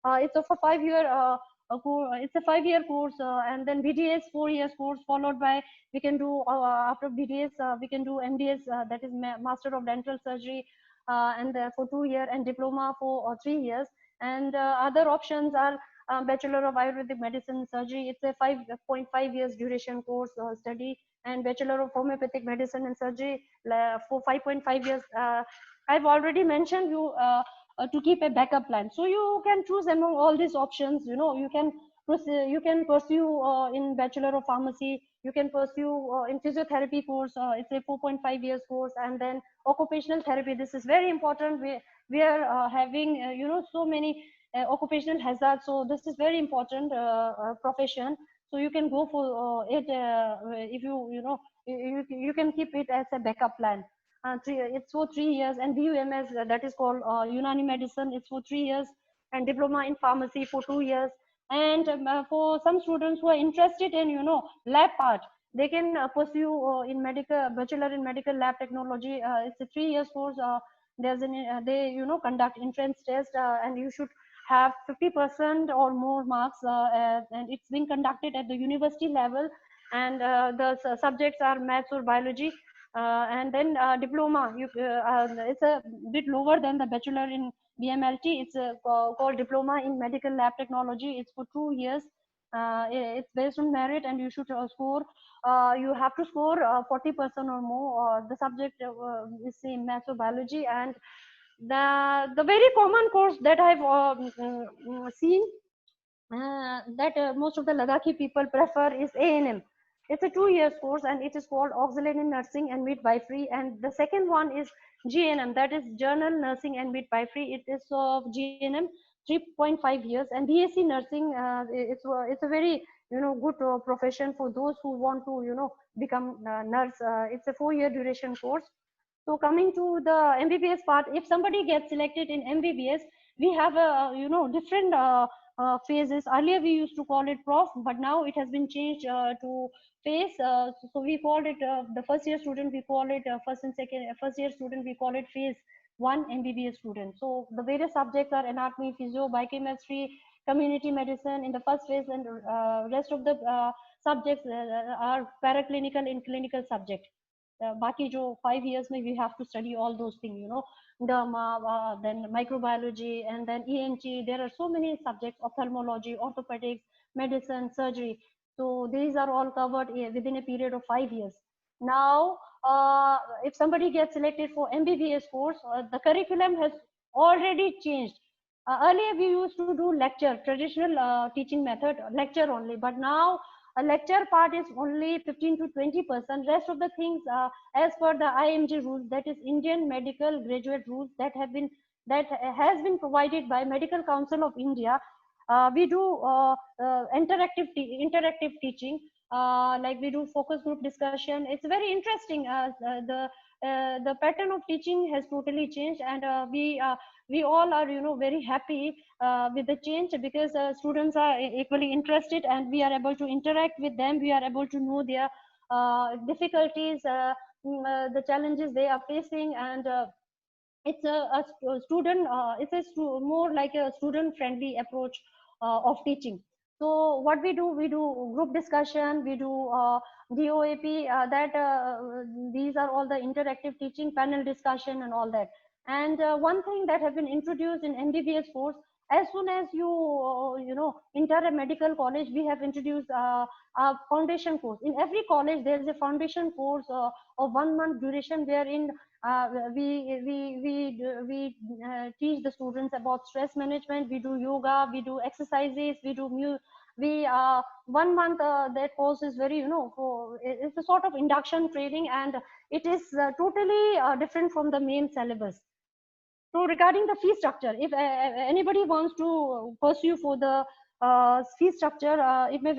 C: It's of a 5-year. It's a 5-year course, and then BDS 4 years course, followed by we can do after BDS we can do MDS, that is Master of Dental Surgery, and for 2 years, and diploma for 3 years. And other options are Bachelor of Ayurvedic Medicine Surgery. It's a 5.5 years duration course study, and Bachelor of Homeopathic Medicine and Surgery for 5.5 years. I've already mentioned you to keep a backup plan. So you can choose among all these options. You can pursue in Bachelor of Pharmacy. You can pursue in physiotherapy course. It's a 4.5 years course, and then occupational therapy. This is very important. We are having so many occupational hazards. So this is very important profession. So you can go for it if you can keep it as a backup plan. It's for 3 years, and BUMS, that is called Unani Medicine, it's for 3 years, and diploma in pharmacy for 2 years. And for some students who are interested in lab part, they can pursue in medical bachelor in medical lab technology. It's a 3 years course. There's they conduct entrance test, and you should have 50% or more marks, and it's being conducted at the university level, and the subjects are maths or biology. And then diploma, it's a bit lower than the bachelor in BMLT. It's called diploma in medical lab technology. It's for 2 years. It's based on merit, and you should score. You have to score 40% or more. The subject is same, maths or biology. And the very common course that I've seen that most of the Ladakhi people prefer is A&M. It's a 2 years course, and it is called Auxiliary Nursing and Midwifery. And the second one is GNM, that is General Nursing and Midwifery. It is of GNM 3.5 years, and BSc Nursing. It's a very good profession for those who want to become nurse. It's a 4-year duration course. So coming to the MBBS part, if somebody gets selected in MBBS, we have a different phases. Earlier we used to call it prof, but now it has been changed to phase. So we called it the first year student, we call it first year student, we call it phase 1 MBBS student. So the various subjects are anatomy, physio, biochemistry, community medicine in the first phase, and rest of the subjects are paraclinical and clinical subject. Baki jo 5 years mein we have to study all those things, then microbiology, and then ENT. There are so many subjects: ophthalmology, orthopedics, medicine, surgery. So these are all covered within a period of 5 years. Now, if somebody gets selected for MBBS course, the curriculum has already changed. Earlier we used to do lecture, traditional teaching method, lecture only, but now a lecture part is only 15 to 20%. Rest of the things, as per the IMG rules, that is Indian Medical Graduate Rules, that has been provided by Medical Council of India. We do interactive teaching, like we do focus group discussion. It's very interesting. The pattern of teaching has totally changed, and we all are very happy with the change, because students are equally interested, and we are able to interact with them. We are able to know their difficulties, the challenges they are facing, and it's a student it's more like a student friendly approach of teaching. So what we do group discussion, we do DOAP, these are all the interactive teaching, panel discussion and all that. And one thing that have been introduced in MBBS course, as soon as you enter a medical college, we have introduced a foundation course. In every college there is a foundation course of 1 month duration, wherein we teach the students about stress management. We do yoga, we do exercises, we do 1 month. That course is very, it's a sort of induction training, and it is totally different from the main syllabus. So regarding the fee structure, if anybody wants to pursue for the fee structure, it may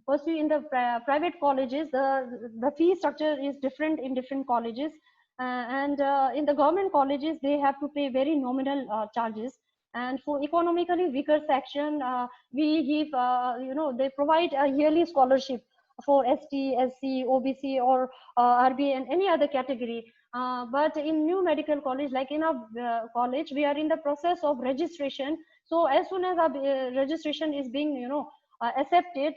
C: pursue in the private colleges. The fee structure is different in different colleges, and in the government colleges they have to pay very nominal charges. And for economically weaker section, we give they provide a yearly scholarship for ST, SC, OBC, or RB and any other category. But in new medical college, like in our college, we are in the process of registration. So as soon as our registration is being accepted,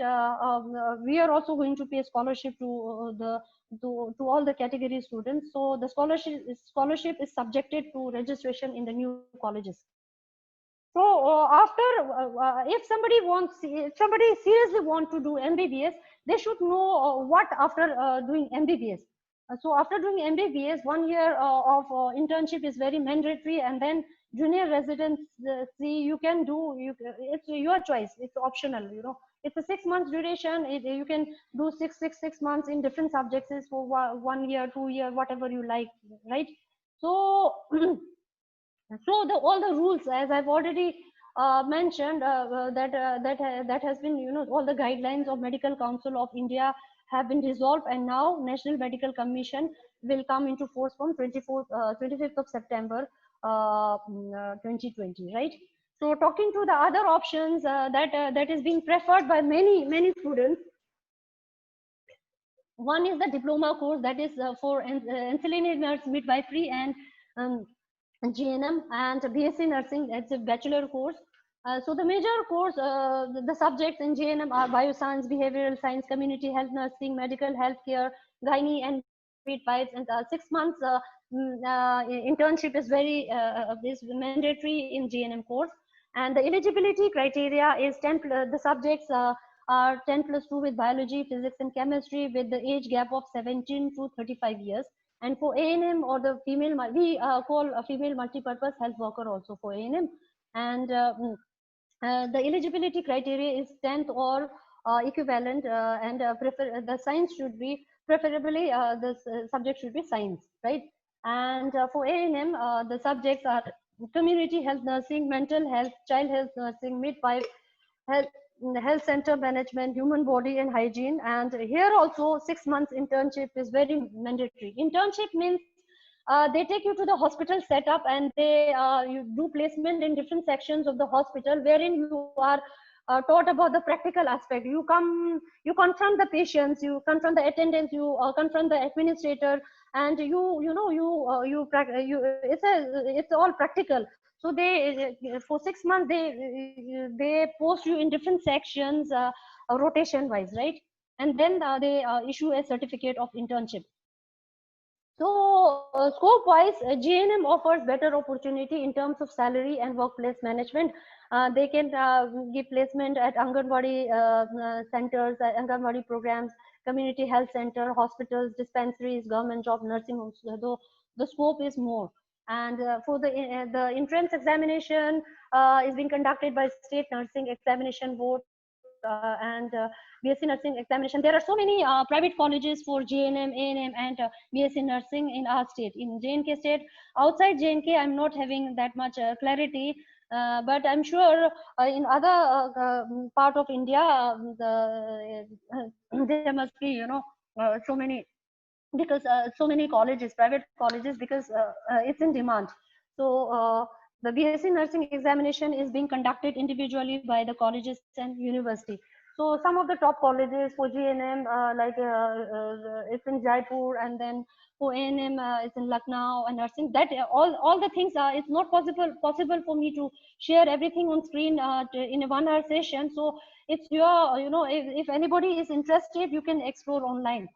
C: we are also going to pay scholarship to to all the category students. So the scholarship is subjected to registration in the new colleges. So if somebody seriously want to do MBBS, they should know what after doing MBBS. So after doing MBBS, 1 year of internship is very mandatory, and then junior residency you can do. It's your choice. It's optional. It's a 6 months duration. You can do six months in different subjects for 1 year, 2 year, whatever you like, right? So. So all the rules, as I've already mentioned, that has been, all the guidelines of Medical Council of India have been resolved, and now National Medical Commission will come into force from 25th of September 2020, right? So talking to the other options that is being preferred by many students, one is the diploma course, that is for ancillary nurse midwifery and GNM, and BSc nursing. That's a bachelor course. So the major course, the subjects in GNM are bioscience, behavioral science, community health nursing, medical healthcare, gynae and midwives, and 6 months internship is is mandatory in GNM course. And the eligibility criteria is 10. The subjects are 10+2 with biology, physics, and chemistry, with the age gap of 17 to 35 years. And for A&M or the female, we call a female multi-purpose health worker also for A&M. And the eligibility criteria is 10th or equivalent, and the science should be preferably the subject should be science, right? And for A&M, the subjects are community health nursing, mental health, child health nursing, midwife, health center management, human body and hygiene. And here also 6 months internship is very mandatory. Internship means they take you to the hospital setup, and you do placement in different sections of the hospital, wherein you are taught about the practical aspect. You confront the patients, you confront the attendants, you confront the administrator, and it's all practical. So they for 6 months they post you in different sections, rotation wise, right? And then they issue a certificate of internship. So scope wise, GNM offers better opportunity in terms of salary and workplace management. They can give placement at Anganwadi centers, Anganwadi programs, community health center, hospitals, dispensaries, government job, nursing homes. Though the scope is more. And for the entrance examination is being conducted by State Nursing Examination Board and BSc Nursing examination. There are so many private colleges for GNM, A&M, and BSc Nursing in our state. In JNK state, outside JNK, I'm not having that much clarity, but I'm sure in other part of India, there must be, so many, because so many colleges, private colleges, because it's in demand. So the BSc Nursing examination is being conducted individually by the colleges and university. So some of the top colleges for GNM, it's in Jaipur, and then for ANM, it's in Lucknow, and nursing. That all the things are. It's not possible for me to share everything on screen in a 1 hour session. So it's your, if anybody is interested, you can explore online.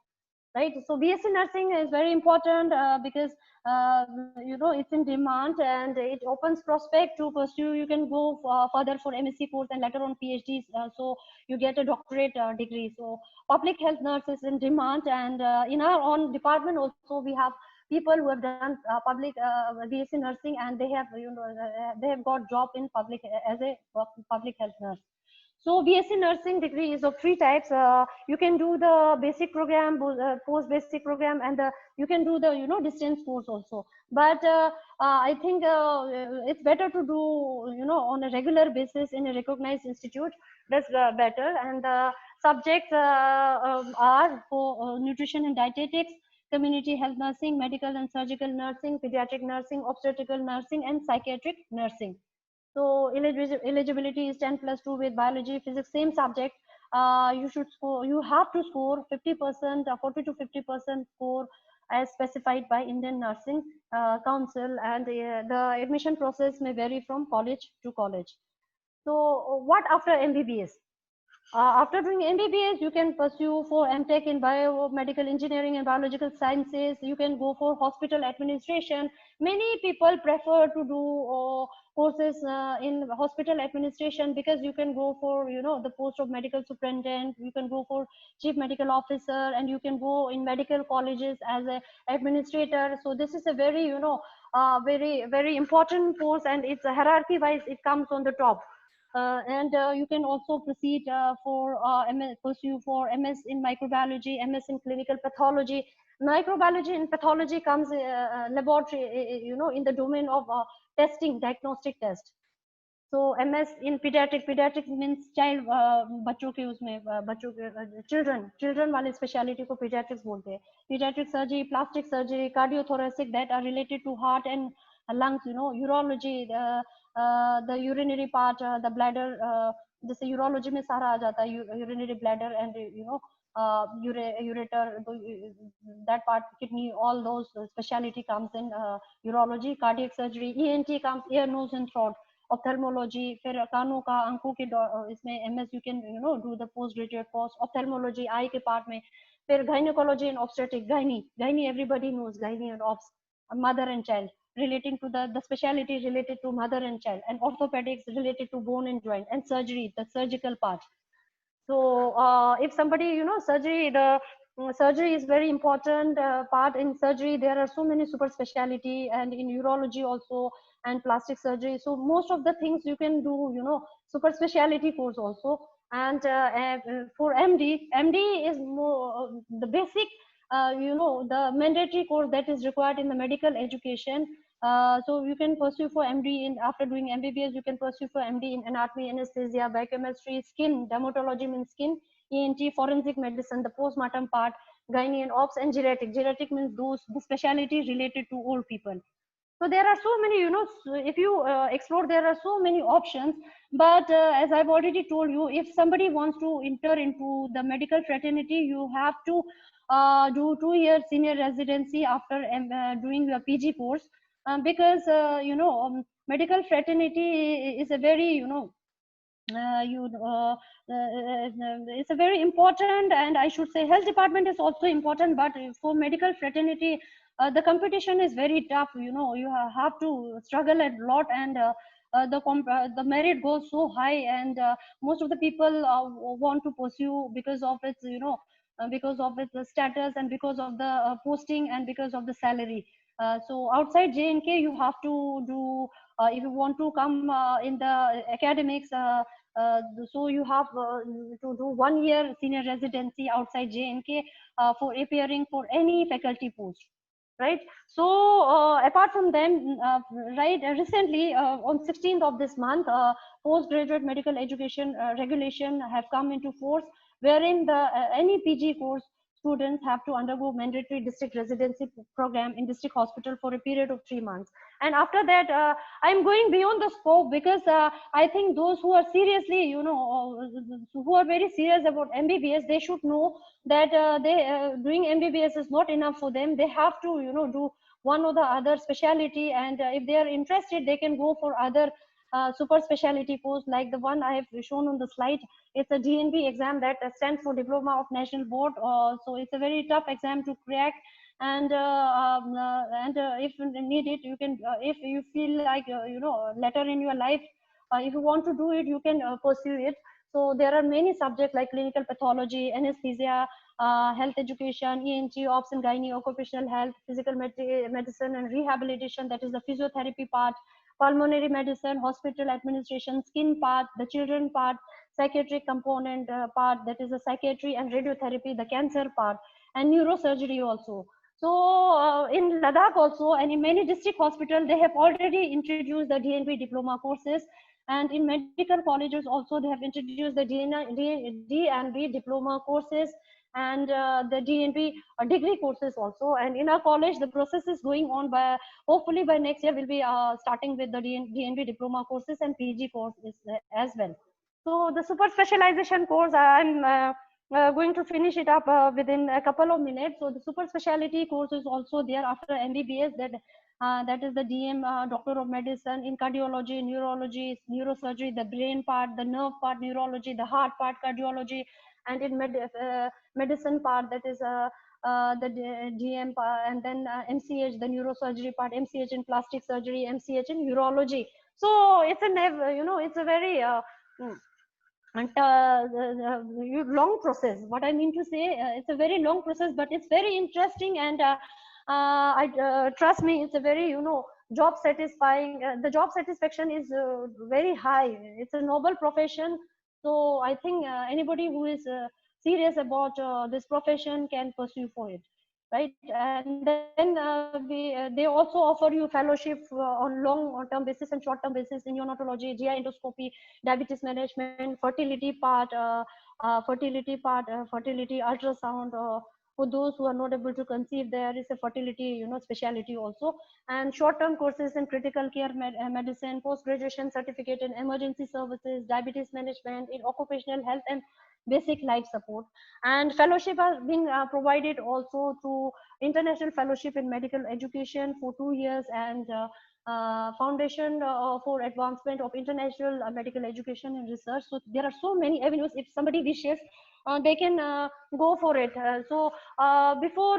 C: Right, so BSc nursing is very important because it's in demand, and it opens prospect to pursue. You can go further for MSc course and later on PhDs, so you get a doctorate degree. So public health nurse is in demand, and in our own department also we have people who have done public BSc nursing, and they have they have got job in public as a public health nurse. So BSc nursing degree is of 3 types. You can do the basic program, post basic program, and you can do the distance course also. But I think it's better to do on a regular basis in a recognized institute. That's better. And the subjects are for nutrition and dietetics, community health nursing, medical and surgical nursing, pediatric nursing, obstetrical nursing, and psychiatric nursing. So eligibility is 10+2 with biology, physics, same subject. You have to score 50%, 40 to 50% score as specified by Indian Nursing Council, and the admission process may vary from college to college. So what after MBBS? After doing MBBS, you can pursue for MTech in biomedical engineering and biological sciences. You can go for hospital administration. Many people prefer to do courses in hospital administration because you can go for the post of medical superintendent. You can go for chief medical officer, and you can go in medical colleges as a administrator. So this is a very very important course, and it's hierarchy wise it comes on the top. And you can also proceed pursue for MS in microbiology, MS in clinical pathology. Microbiology and pathology comes laboratory, in the domain of testing, diagnostic test. So MS in pediatrics means child, बच्चों के उसमें बच्चों के children वाले speciality को pediatrics बोलते हैं. Pediatric surgery, plastic surgery, cardiothoracic that are related to heart and lungs, urology, the urinary part, the bladder, जैसे urology में सारा आ जाता है, urinary bladder and ureter, that part, kidney, all those speciality comes in urology. Cardiac surgery, ENT comes, ear, nose and throat. Ophthalmology, फिर कानों का आंखों के इसमें MS you can do the postgraduate course. Ophthalmology eye के part में. फिर gynecology and obstetric, gynae everybody knows, gynae and obs, mother and child, relating to the speciality related to mother and child, and orthopedics related to bone and joint, and surgery, the surgical part. So if somebody surgery, the surgery is very important part. In surgery there are so many super speciality, and in urology also, and plastic surgery. So most of the things you can do super speciality course also. And for MD is more the basic the mandatory course that is required in the medical education. So you can pursue for MD after doing MBBS. You can pursue for MD in anatomy, anesthesia, biochemistry, skin, dermatology means skin, ENT, forensic medicine, the postmortem part, gynae and obs, and geriatric means the specialty related to old people. So there are so many, if you explore, there are so many options. But as I've already told you, if somebody wants to enter into the medical fraternity, you have to do 2-year senior residency after doing your PG course, because medical fraternity is a very it's a very important, and I should say health department is also important, but for medical fraternity the competition is very tough. You have to struggle a lot, and the merit goes so high, and most of the people want to pursue because of its because of its status, and because of the posting, and because of the salary. So outside JNK you have to do if you want to come in the academics, so you have to do 1 year senior residency outside JNK for appearing for any faculty post. Right. So apart from them, right, recently on 16th of this month, postgraduate medical education regulation have come into force, wherein the any PG course students have to undergo mandatory district residency program in district hospital for a period of 3 months. And after that, I'm going beyond the scope, because I think those who are seriously, who are very serious about MBBS, they should know that doing MBBS is not enough for them. They have to, do one or the other specialty, and if they are interested, they can go for other super specialty course, like the one I have shown on the slide. It's a DNB exam that stands for Diploma of National Board. So it's a very tough exam to crack. And if needed, you can, if you feel like, later in your life, if you want to do it, you can pursue it. So there are many subjects like clinical pathology, anesthesia, health education, ENT, ops and gynae, occupational health, physical medicine and rehabilitation, that is the physiotherapy part, pulmonary medicine, hospital administration, skin part, the children part, psychiatric component part, that is the psychiatry and radiotherapy, the cancer part, and neurosurgery also. So in Ladakh also, and in many district hospitals, they have already introduced the DNB diploma courses. And in medical colleges also, they have introduced the DNB diploma courses and the DNB degree courses also. And in our college, the process is going on. By hopefully by next year, we'll be starting with the DNB diploma courses and PG courses as well. So the super specialization course, I'm going to finish it up within a couple of minutes. So the super specialty course is also there after MBBS, that is the DM, Doctor of Medicine, in cardiology, neurology, neurosurgery, the brain part, the nerve part, neurology, the heart part, cardiology, and in medicine part, that is the DM part, and then MCH, the neurosurgery part, MCH in plastic surgery, MCH in urology. So it's it's a very long process. What I mean to say, it's a very long process, but it's very interesting, and trust me, it's a very job satisfying. The job satisfaction is very high. It's a noble profession. So I think anybody who is serious about this profession can pursue for it, right? And then they also offer you fellowship on long-term basis and short-term basis in neonatology, GI endoscopy, diabetes management, fertility part, fertility ultrasound. For those who are not able to conceive, there is a fertility, specialty also, and short-term courses in critical care medicine, post-graduation certificate in emergency services, diabetes management, in occupational health and basic life support. And fellowship are being provided also through international fellowship in medical education for 2 years, and foundation for advancement of international medical education and research. So there are so many avenues. If somebody wishes, they can go for it. Before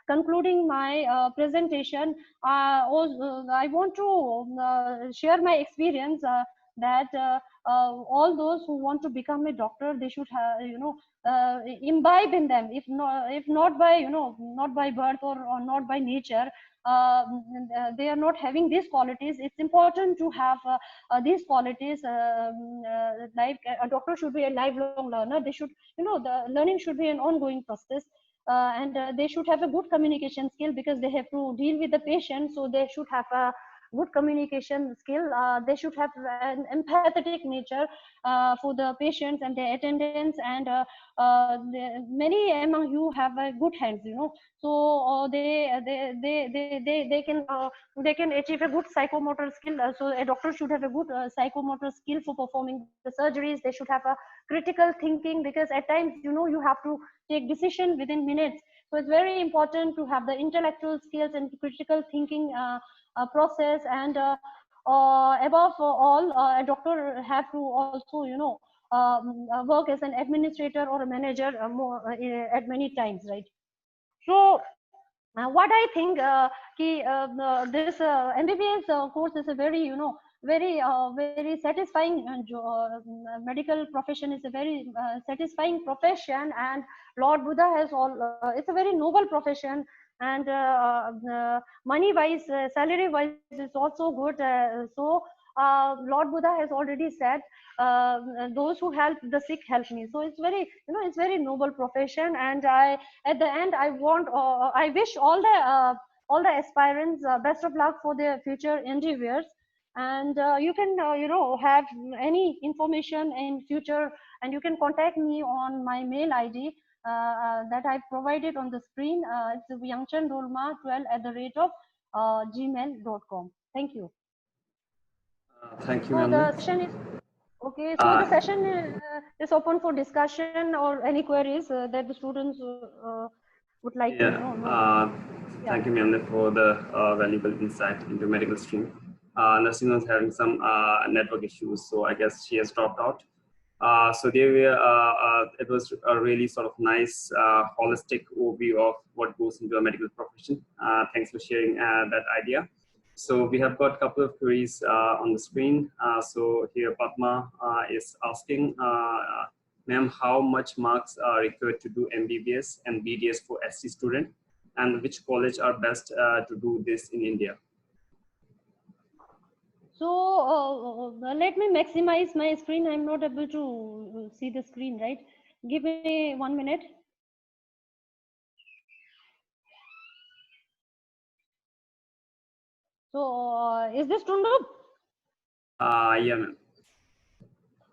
C: concluding my presentation, I want to share my experience that all those who want to become a doctor, they should have imbibe in them, if not by not by birth or not by nature. They are not having these qualities. It's important to have these qualities. Like a doctor should be a lifelong learner. They should, the learning should be an ongoing process. And they should have a good communication skill, because they have to deal with the patient. So they should have a good communication skill. They should have an empathetic nature for the patients and their attendants, and many among you have good hands, so they can achieve a good psychomotor skill. So a doctor should have a good psychomotor skill for performing the surgeries. They should have a critical thinking, because at times you have to take decision within minutes. So it's very important to have the intellectual skills and critical thinking process. And above all, a doctor have to also work as an administrator or a manager at many times, right? So what I think, this MBBS course is a very very satisfying medical profession. Is a very satisfying profession, and Lord Buddha has it's a very noble profession. And money wise, salary wise, is also good. So Lord Buddha has already said, those who help the sick help me. So it's very it's very noble profession. And at the end, I wish all the aspirants best of luck for their future endeavors. And you can have any information in future, and you can contact me on my mail ID. that I provided on the screen. It's yangchandolma12@gmail.com. Thank you.
B: Thank you,
C: So
B: ma'am.
C: the session is okay. So the session is open for discussion or any queries that the students would like to know.
B: Thank you, ma'am, for the valuable insight into medical stream. Nursing was having some network issues, so I guess she has dropped out. So there were, it was a really sort of nice, holistic overview of what goes into a medical profession. Thanks for sharing that idea. So we have got a couple of queries on the screen. So here Padma is asking, ma'am, how much marks are required to do MBBS and BDS for SC student, and which college are best to do this in India?
C: So let me maximize my screen. I'm not able to see the screen, right? Give me 1 minute. So is this Tundup?
B: Yeah, ma'am.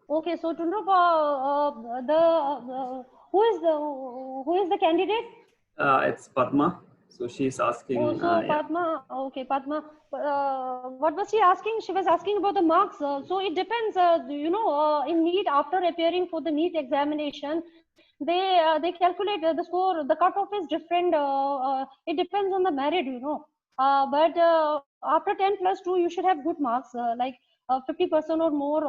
C: Okay, so Tundup, who is the candidate?
B: It's Padma. So she's asking.
C: Oh, so Padma. Yeah. Okay, Padma. What was she asking? She was asking about the marks. So it depends. In NEET, after appearing for the NEET examination, they calculate the score. The cutoff is different. It depends on the merit, but after 10+2, you should have good marks, like 50% or more.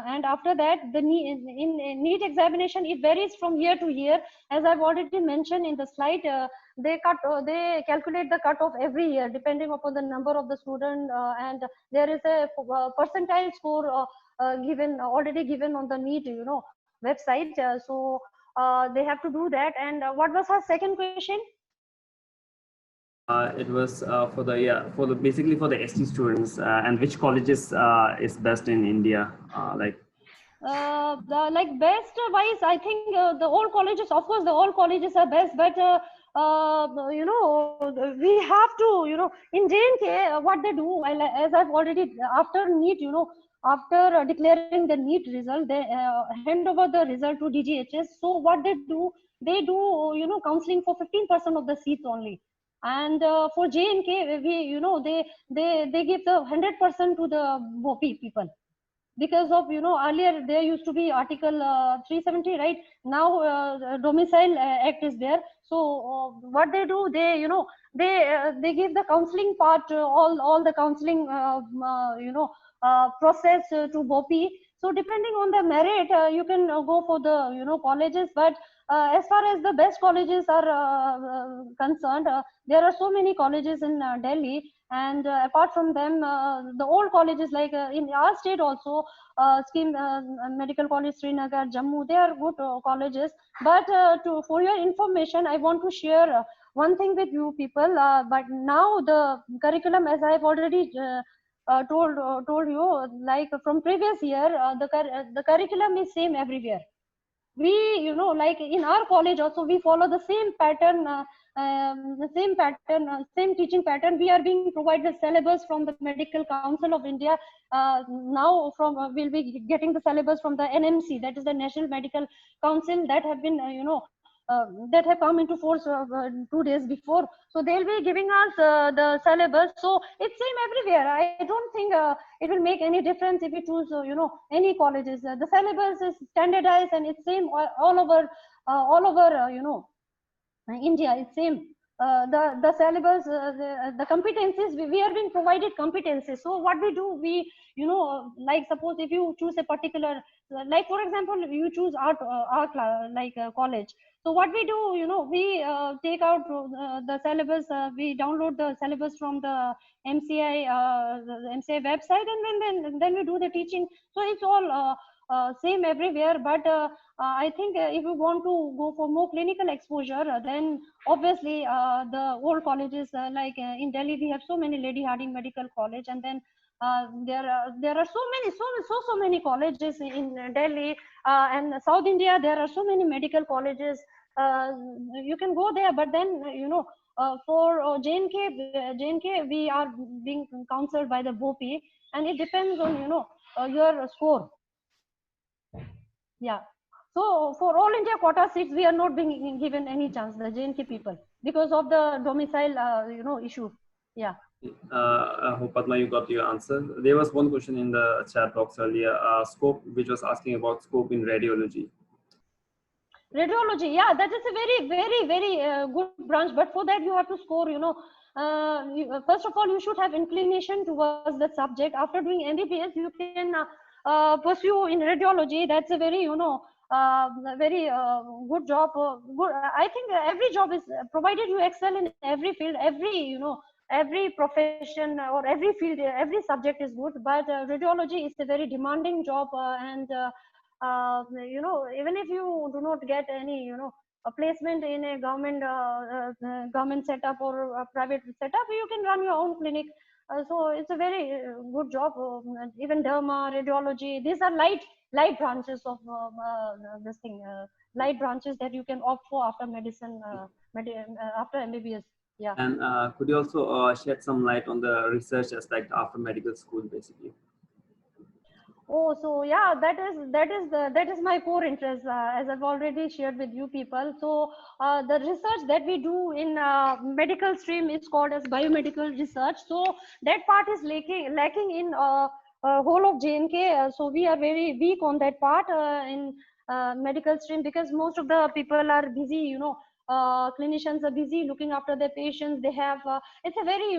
C: And after that, the in NEET examination, it varies from year to year. As I've already mentioned in the slide, they calculate the cutoff every year depending upon the number of the student, and there is a percentile score already given on the NEET, website. So they have to do that. And what was her second question?
B: It was basically for the ST students, and which colleges is best in India, like.
C: Like best wise, I think the all colleges, of course, the all colleges are best, but we have to, in JNK, what they do, as I've already, after NEET, after declaring the NEET result, they hand over the result to DGHS. So what they do, counseling for 15% of the seats only. And for JNK, they give the 100% to the BOPI people. Because of, earlier there used to be Article 370, right? Now Domicile Act is there. So what they do, they give the counseling part, all the counseling, process to BOPI. So depending on the merit, you can go for the, colleges. But as far as the best colleges are concerned, there are so many colleges in Delhi. And apart from them, the old colleges, like in our state also, Medical College Srinagar, Jammu, they are good colleges. But for your information, I want to share one thing with you people. But now the curriculum, as I've already told you, like from previous year, the curriculum is same everywhere. We, like in our college also, we follow the same pattern, same teaching pattern. We are being provided syllabus from the Medical Council of India. Now we'll be getting the syllabus from the NMC, that is the National Medical Council, that have been, that have come into force 2 days before. So they'll be giving us the syllabus. So it's same everywhere. I don't think it will make any difference if you choose, any colleges. The syllabus is standardized and it's same all over, India. It's same. The syllabus, the competencies, we are being provided competencies. So what we do, we, like suppose if you choose a particular, like for example, you choose art college. So what we do, we take out the syllabus, we download the syllabus from the MCI, website, and then we do the teaching. So it's all same everywhere. But I think if you want to go for more clinical exposure, then obviously the old colleges, like in Delhi, we have so many Lady Hardinge Medical College, and then there are so many colleges in Delhi, and South India. There are so many medical colleges. You can go there, but then for JNK, we are being counseled by the BOPI, and it depends on your score. Yeah. So for all India quota seats, we are not being given any chance, the J&K people, because of the domicile, issue. Yeah.
B: I hope Padma, you got your answer. There was one question in the chat box earlier, scope, which was asking about scope in radiology.
C: Radiology, yeah, that is a very, very, very good branch. But for that, you have to score, first of all, you should have inclination towards the subject. After doing MBBS, you can pursue in radiology. That's a very, very good job. Good. I think every job is provided you excel in every field, every profession or every field, every subject is good. But radiology is a very demanding job, even if you do not get any, a placement in a government setup or a private setup, you can run your own clinic. So it's a very good job. Even derma, radiology, these are light branches of this thing, light branches that you can opt for after medicine, after MBBS. Yeah.
B: And could you also shed some light on the research aspect after medical school, basically?
C: Oh, so yeah, that is my core interest, as I've already shared with you people. So the research that we do in medical stream is called as biomedical research. So that part is lacking in whole of J&K. So we are very weak on that part in medical stream, because most of the people are busy, clinicians are busy looking after their patients. They have it's a very,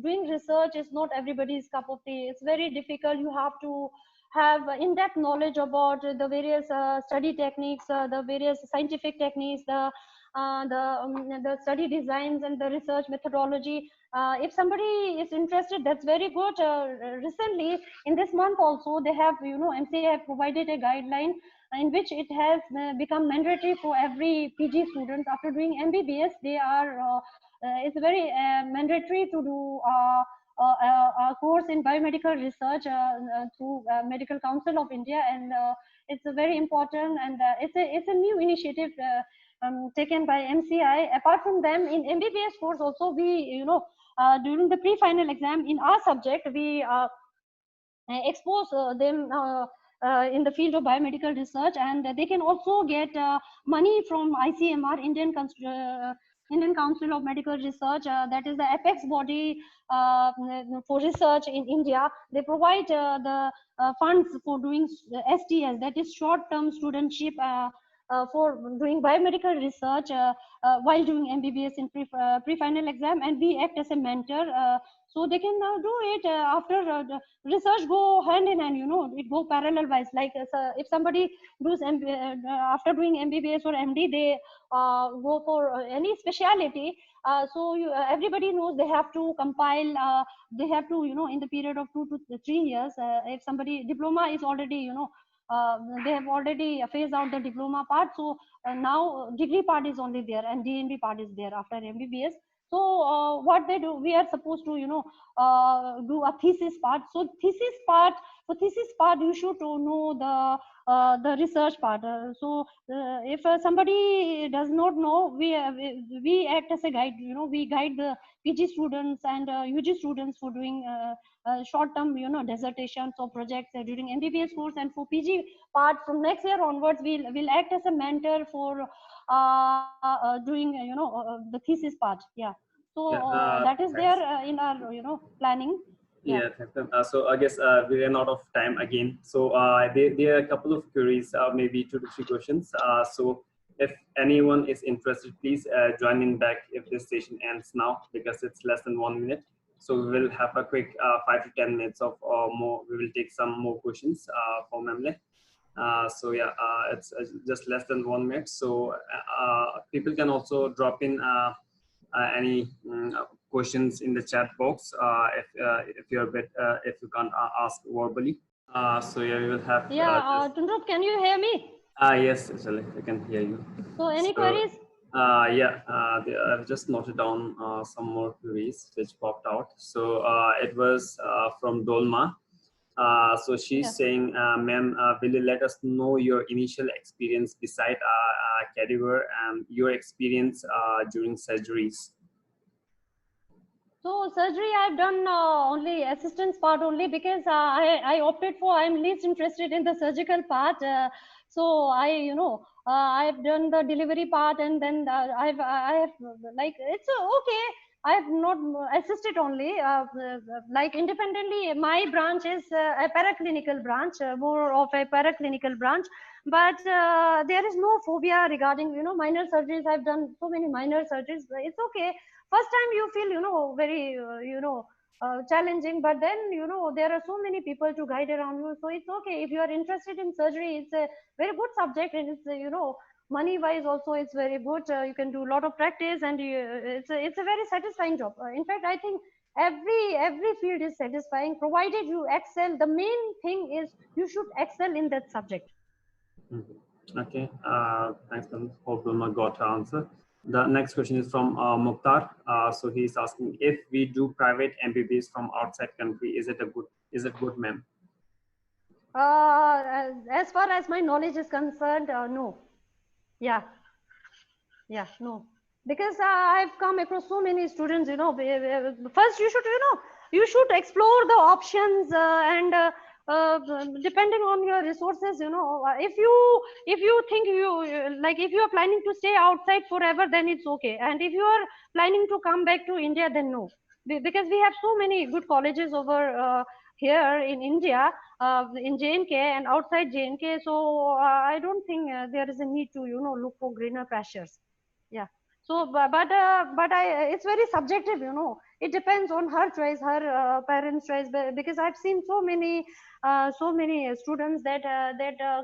C: doing research is not everybody's cup of tea. It's very difficult. You have to have in-depth knowledge about the various study techniques, the various scientific techniques, the study designs and the research methodology. If somebody is interested, that's very good. Recently, in this month also, they have, MCA have provided a guideline in which it has become mandatory for every PG student. After doing MBBS, they are, it's very mandatory to do a course in biomedical research through Medical Council of India, and it's a very important, and it's a new initiative taken by MCI. Apart from them, in MBBS course also, we during the pre-final exam in our subject, we expose them in the field of biomedical research, and they can also get money from ICMR, Indian Council of Medical Research. That is the apex body for research in India. They provide the funds for doing STS, that is short-term studentship, for doing biomedical research while doing MBBS in pre-final exam, and we act as a mentor. So they can do it after the research go hand in hand, it go parallel wise. Like if somebody does after doing MBBS or MD, they go for any specialty. So everybody knows they have to compile, they have to, in the period of 2 to 3 years. If somebody diploma is already, they have already phased out the diploma part. So now degree part is only there, and DNB part is there after MBBS. So what they do, we are supposed to, do a thesis part. So for thesis part, you should know the research part. So if somebody does not know, we act as a guide. We guide the PG students and UG students for doing short-term, dissertations or projects during MBBS course. And for PG part, from next year onwards, we'll act as a mentor for doing, the thesis part. Yeah. So that is there in our, planning.
B: Yeah, so I guess we ran out of time again. So there are a couple of queries, maybe 2 to 3 questions. So if anyone is interested, please join in back if this session ends now, because it's less than 1 minute. So we will have a quick 5 to 10 minutes of more. We will take some more questions from Emily. So yeah, it's just less than 1 minute. So people can also drop in any questions in the chat box if you're a bit if you can't ask verbally. So yeah, we will have.
C: Yeah, Tundrup, can you hear me?
B: Yes, actually, I can hear you.
C: So any queries?
B: Yeah, I've just noted down some more queries which popped out. So it was from Dolma. So she's saying, ma'am, will you let us know your initial experience beside cadaver and your experience during surgeries?
C: So surgery I've done only assistance part only because I opted for, I'm least interested in the surgical part. So I've done the delivery part, and then I have like it's okay. I have not assisted only like independently. My branch is a paraclinical branch, more of a paraclinical branch. But there is no phobia regarding minor surgeries. I've done so many minor surgeries. It's okay. First time you feel very challenging, but then there are so many people to guide around you, so it's okay. If you are interested in surgery, it's a very good subject, and it's money wise also it's very good. You can do a lot of practice, and it's a very satisfying job. In fact, I think every field is satisfying provided you excel. The main thing is you should excel in that subject.
B: Okay, thanks, ma'am. Hope Vilma got her answer. The next question is from Mukhtar. So he's asking, if we do private MBBS from outside country, is it good, ma'am?
C: As far as my knowledge is concerned, no. Yeah, no, because I've come across so many students. First you should explore the options, and depending on your resources, if you think if you are planning to stay outside forever, then it's okay. And if you are planning to come back to India, then no, because we have so many good colleges over here in India, in JNK and outside JNK. So I don't think there is a need to look for greener pastures. Yeah. So it's very subjective. It depends on her choice, her parents choice, because I've seen so many students that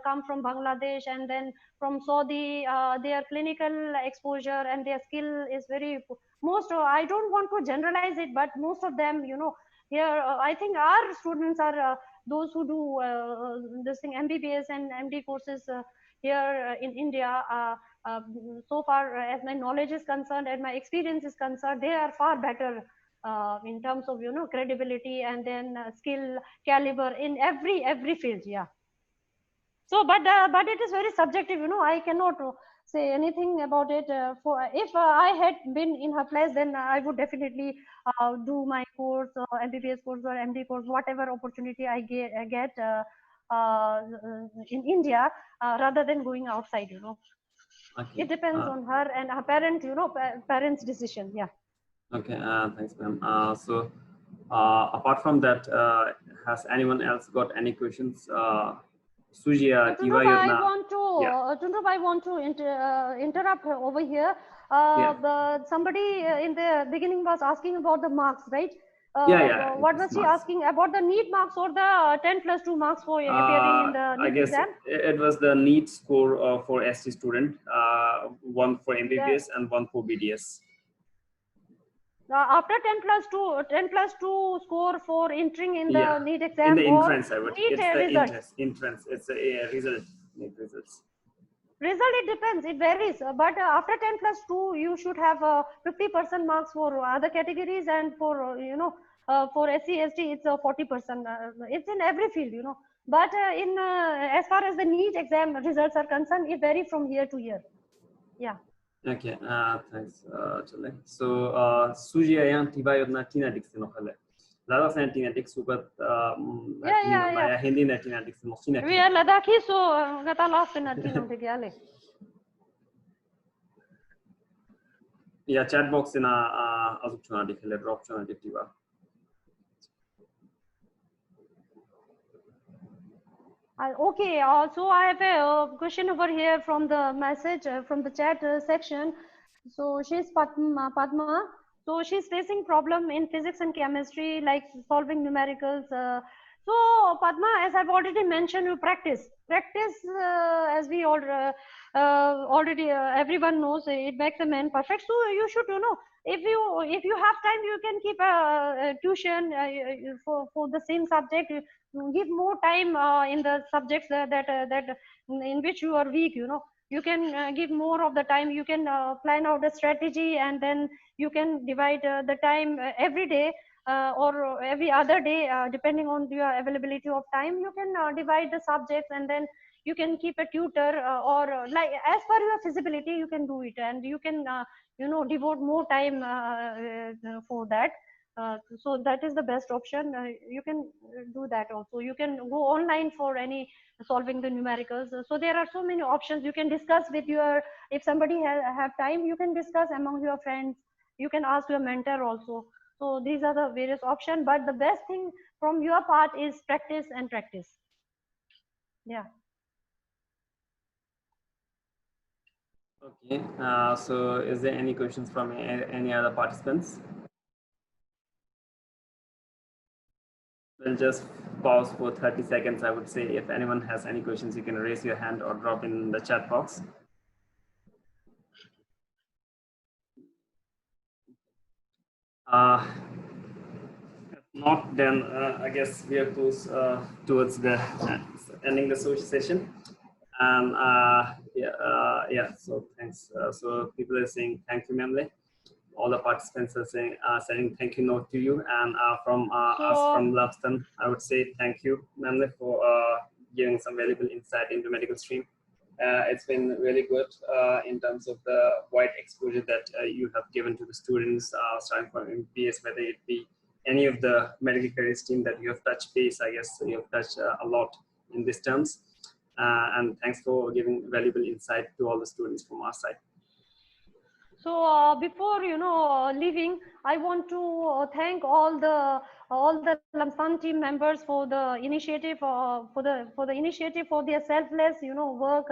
C: come from Bangladesh, and then from Saudi. Their clinical exposure and their skill is very I don't want to generalize it, but most of them, here I think our students are those who do this thing, MBBS and MD courses here in India. So far as my knowledge is concerned and my experience is concerned, they are far better in terms of credibility, and then skill caliber in every field. Yeah. So but it is very subjective. I cannot say anything about it. For if I had been in her place, then I would definitely do my course, MBBS course or MD course, whatever opportunity I get in India, rather than going outside.
B: Okay.
C: It depends on her and her parents' decision. Yeah.
B: Okay, thanks, ma'am. So apart from that, has anyone else got any questions? Sujia,
C: Tundrup, I want to interrupt over here. Somebody in the beginning was asking about the marks, right? What was she asking about, the NEET marks or the 10+2 marks for appearing in the NEET exam?
B: It was the NEET score for ST student, one for MBBS and one for BDS.
C: After 10+2 score for entering in the NEET exam,
B: in the entrance, I would.
C: NEET
B: It's the entrance. It's a result. Results.
C: Result, it depends, it varies, but after 10+2 you should have 50% marks for other categories, and for for SC ST it's 40%. It's in every field, but in as far as the NEET exam results are concerned, it vary from year to year. Yeah.
B: Okay, thanks, Chale. So Sujia yang tiba yun na tinadix no kale. Lada sa tinadix sukat maya hindi na tinadix mo sina.
C: We are Ladakhi, so gata last na tinong tigyale.
B: Yeah, chat box na azuk chuna dikhele drop chuna diktiba.
C: Okay, so I have a question over here from the message, from the chat section. So she's Padma. So she's facing problem in physics and chemistry, like solving numericals. So Padma, as I've already mentioned, you practice, as we all already everyone knows, it makes a man perfect. So you should, if you have time, you can keep a tuition for the same subject. Give more time in the subjects that in which you are weak. You can give more of the time. You can plan out a strategy, and then you can divide the time every day or every other day, depending on your availability of time. You can divide the subjects, and then you can keep a tutor, or like as per your feasibility you can do it, and you can devote more time for that. So that is the best option. You can do that also. You can go online for any solving the numericals. So there are so many options. You can discuss with your, if somebody have time, you can discuss among your friends. You can ask your mentor also. So these are the various options, but the best thing from your part is practice and practice. Yeah.
B: Okay, so is there any questions from any other participants? We'll just pause for 30 seconds. I would say if anyone has any questions, you can raise your hand or drop in the chat box. If not, then I guess we are close towards the ending the social session. And yeah. So thanks. So people are saying thank you, Memle. All the participants are saying sending thank you note to you, and from us from Lumsden, I would say thank you, Memle, for giving some valuable insight into medical stream. It's been really good in terms of the wide exposure that you have given to the students starting from MPS, whether it be any of the medical career stream that you have touched base. I guess you have touched a lot in these terms. And thanks for giving valuable insight to all the students from our side.
C: So before leaving, I want to thank all the Lumsden team members for the initiative, for the initiative, for their selfless work.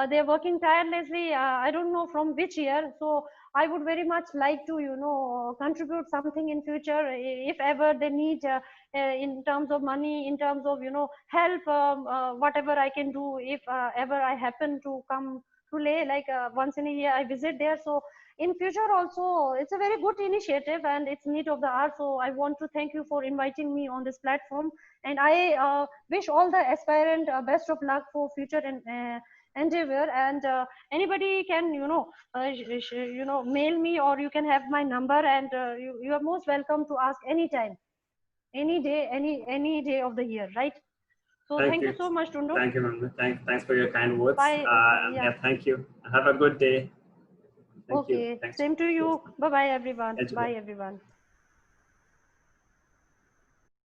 C: They're working tirelessly. I don't know from which year. So I would very much like to contribute something in future if ever they need in terms of money, in terms of help, whatever I can do if ever I happen to come to Leh, like once in a year I visit there. So in future also, it's a very good initiative and it's need of the hour. So I want to thank you for inviting me on this platform, and I wish all the aspirant best of luck for future and endeavor. And anybody can mail me, or you can have my number, and you are most welcome to ask anytime, any day, any day of the year, right? So thank you so much, Tundo.
B: Thank you, ma'am. Thanks for your kind words.
C: Bye.
B: Yeah, thank you. Have a good day. Thank
C: okay.
B: you. Thanks.
C: Same to you.
B: Yes.
C: Bye bye, everyone.
B: Educate.
C: Bye, everyone.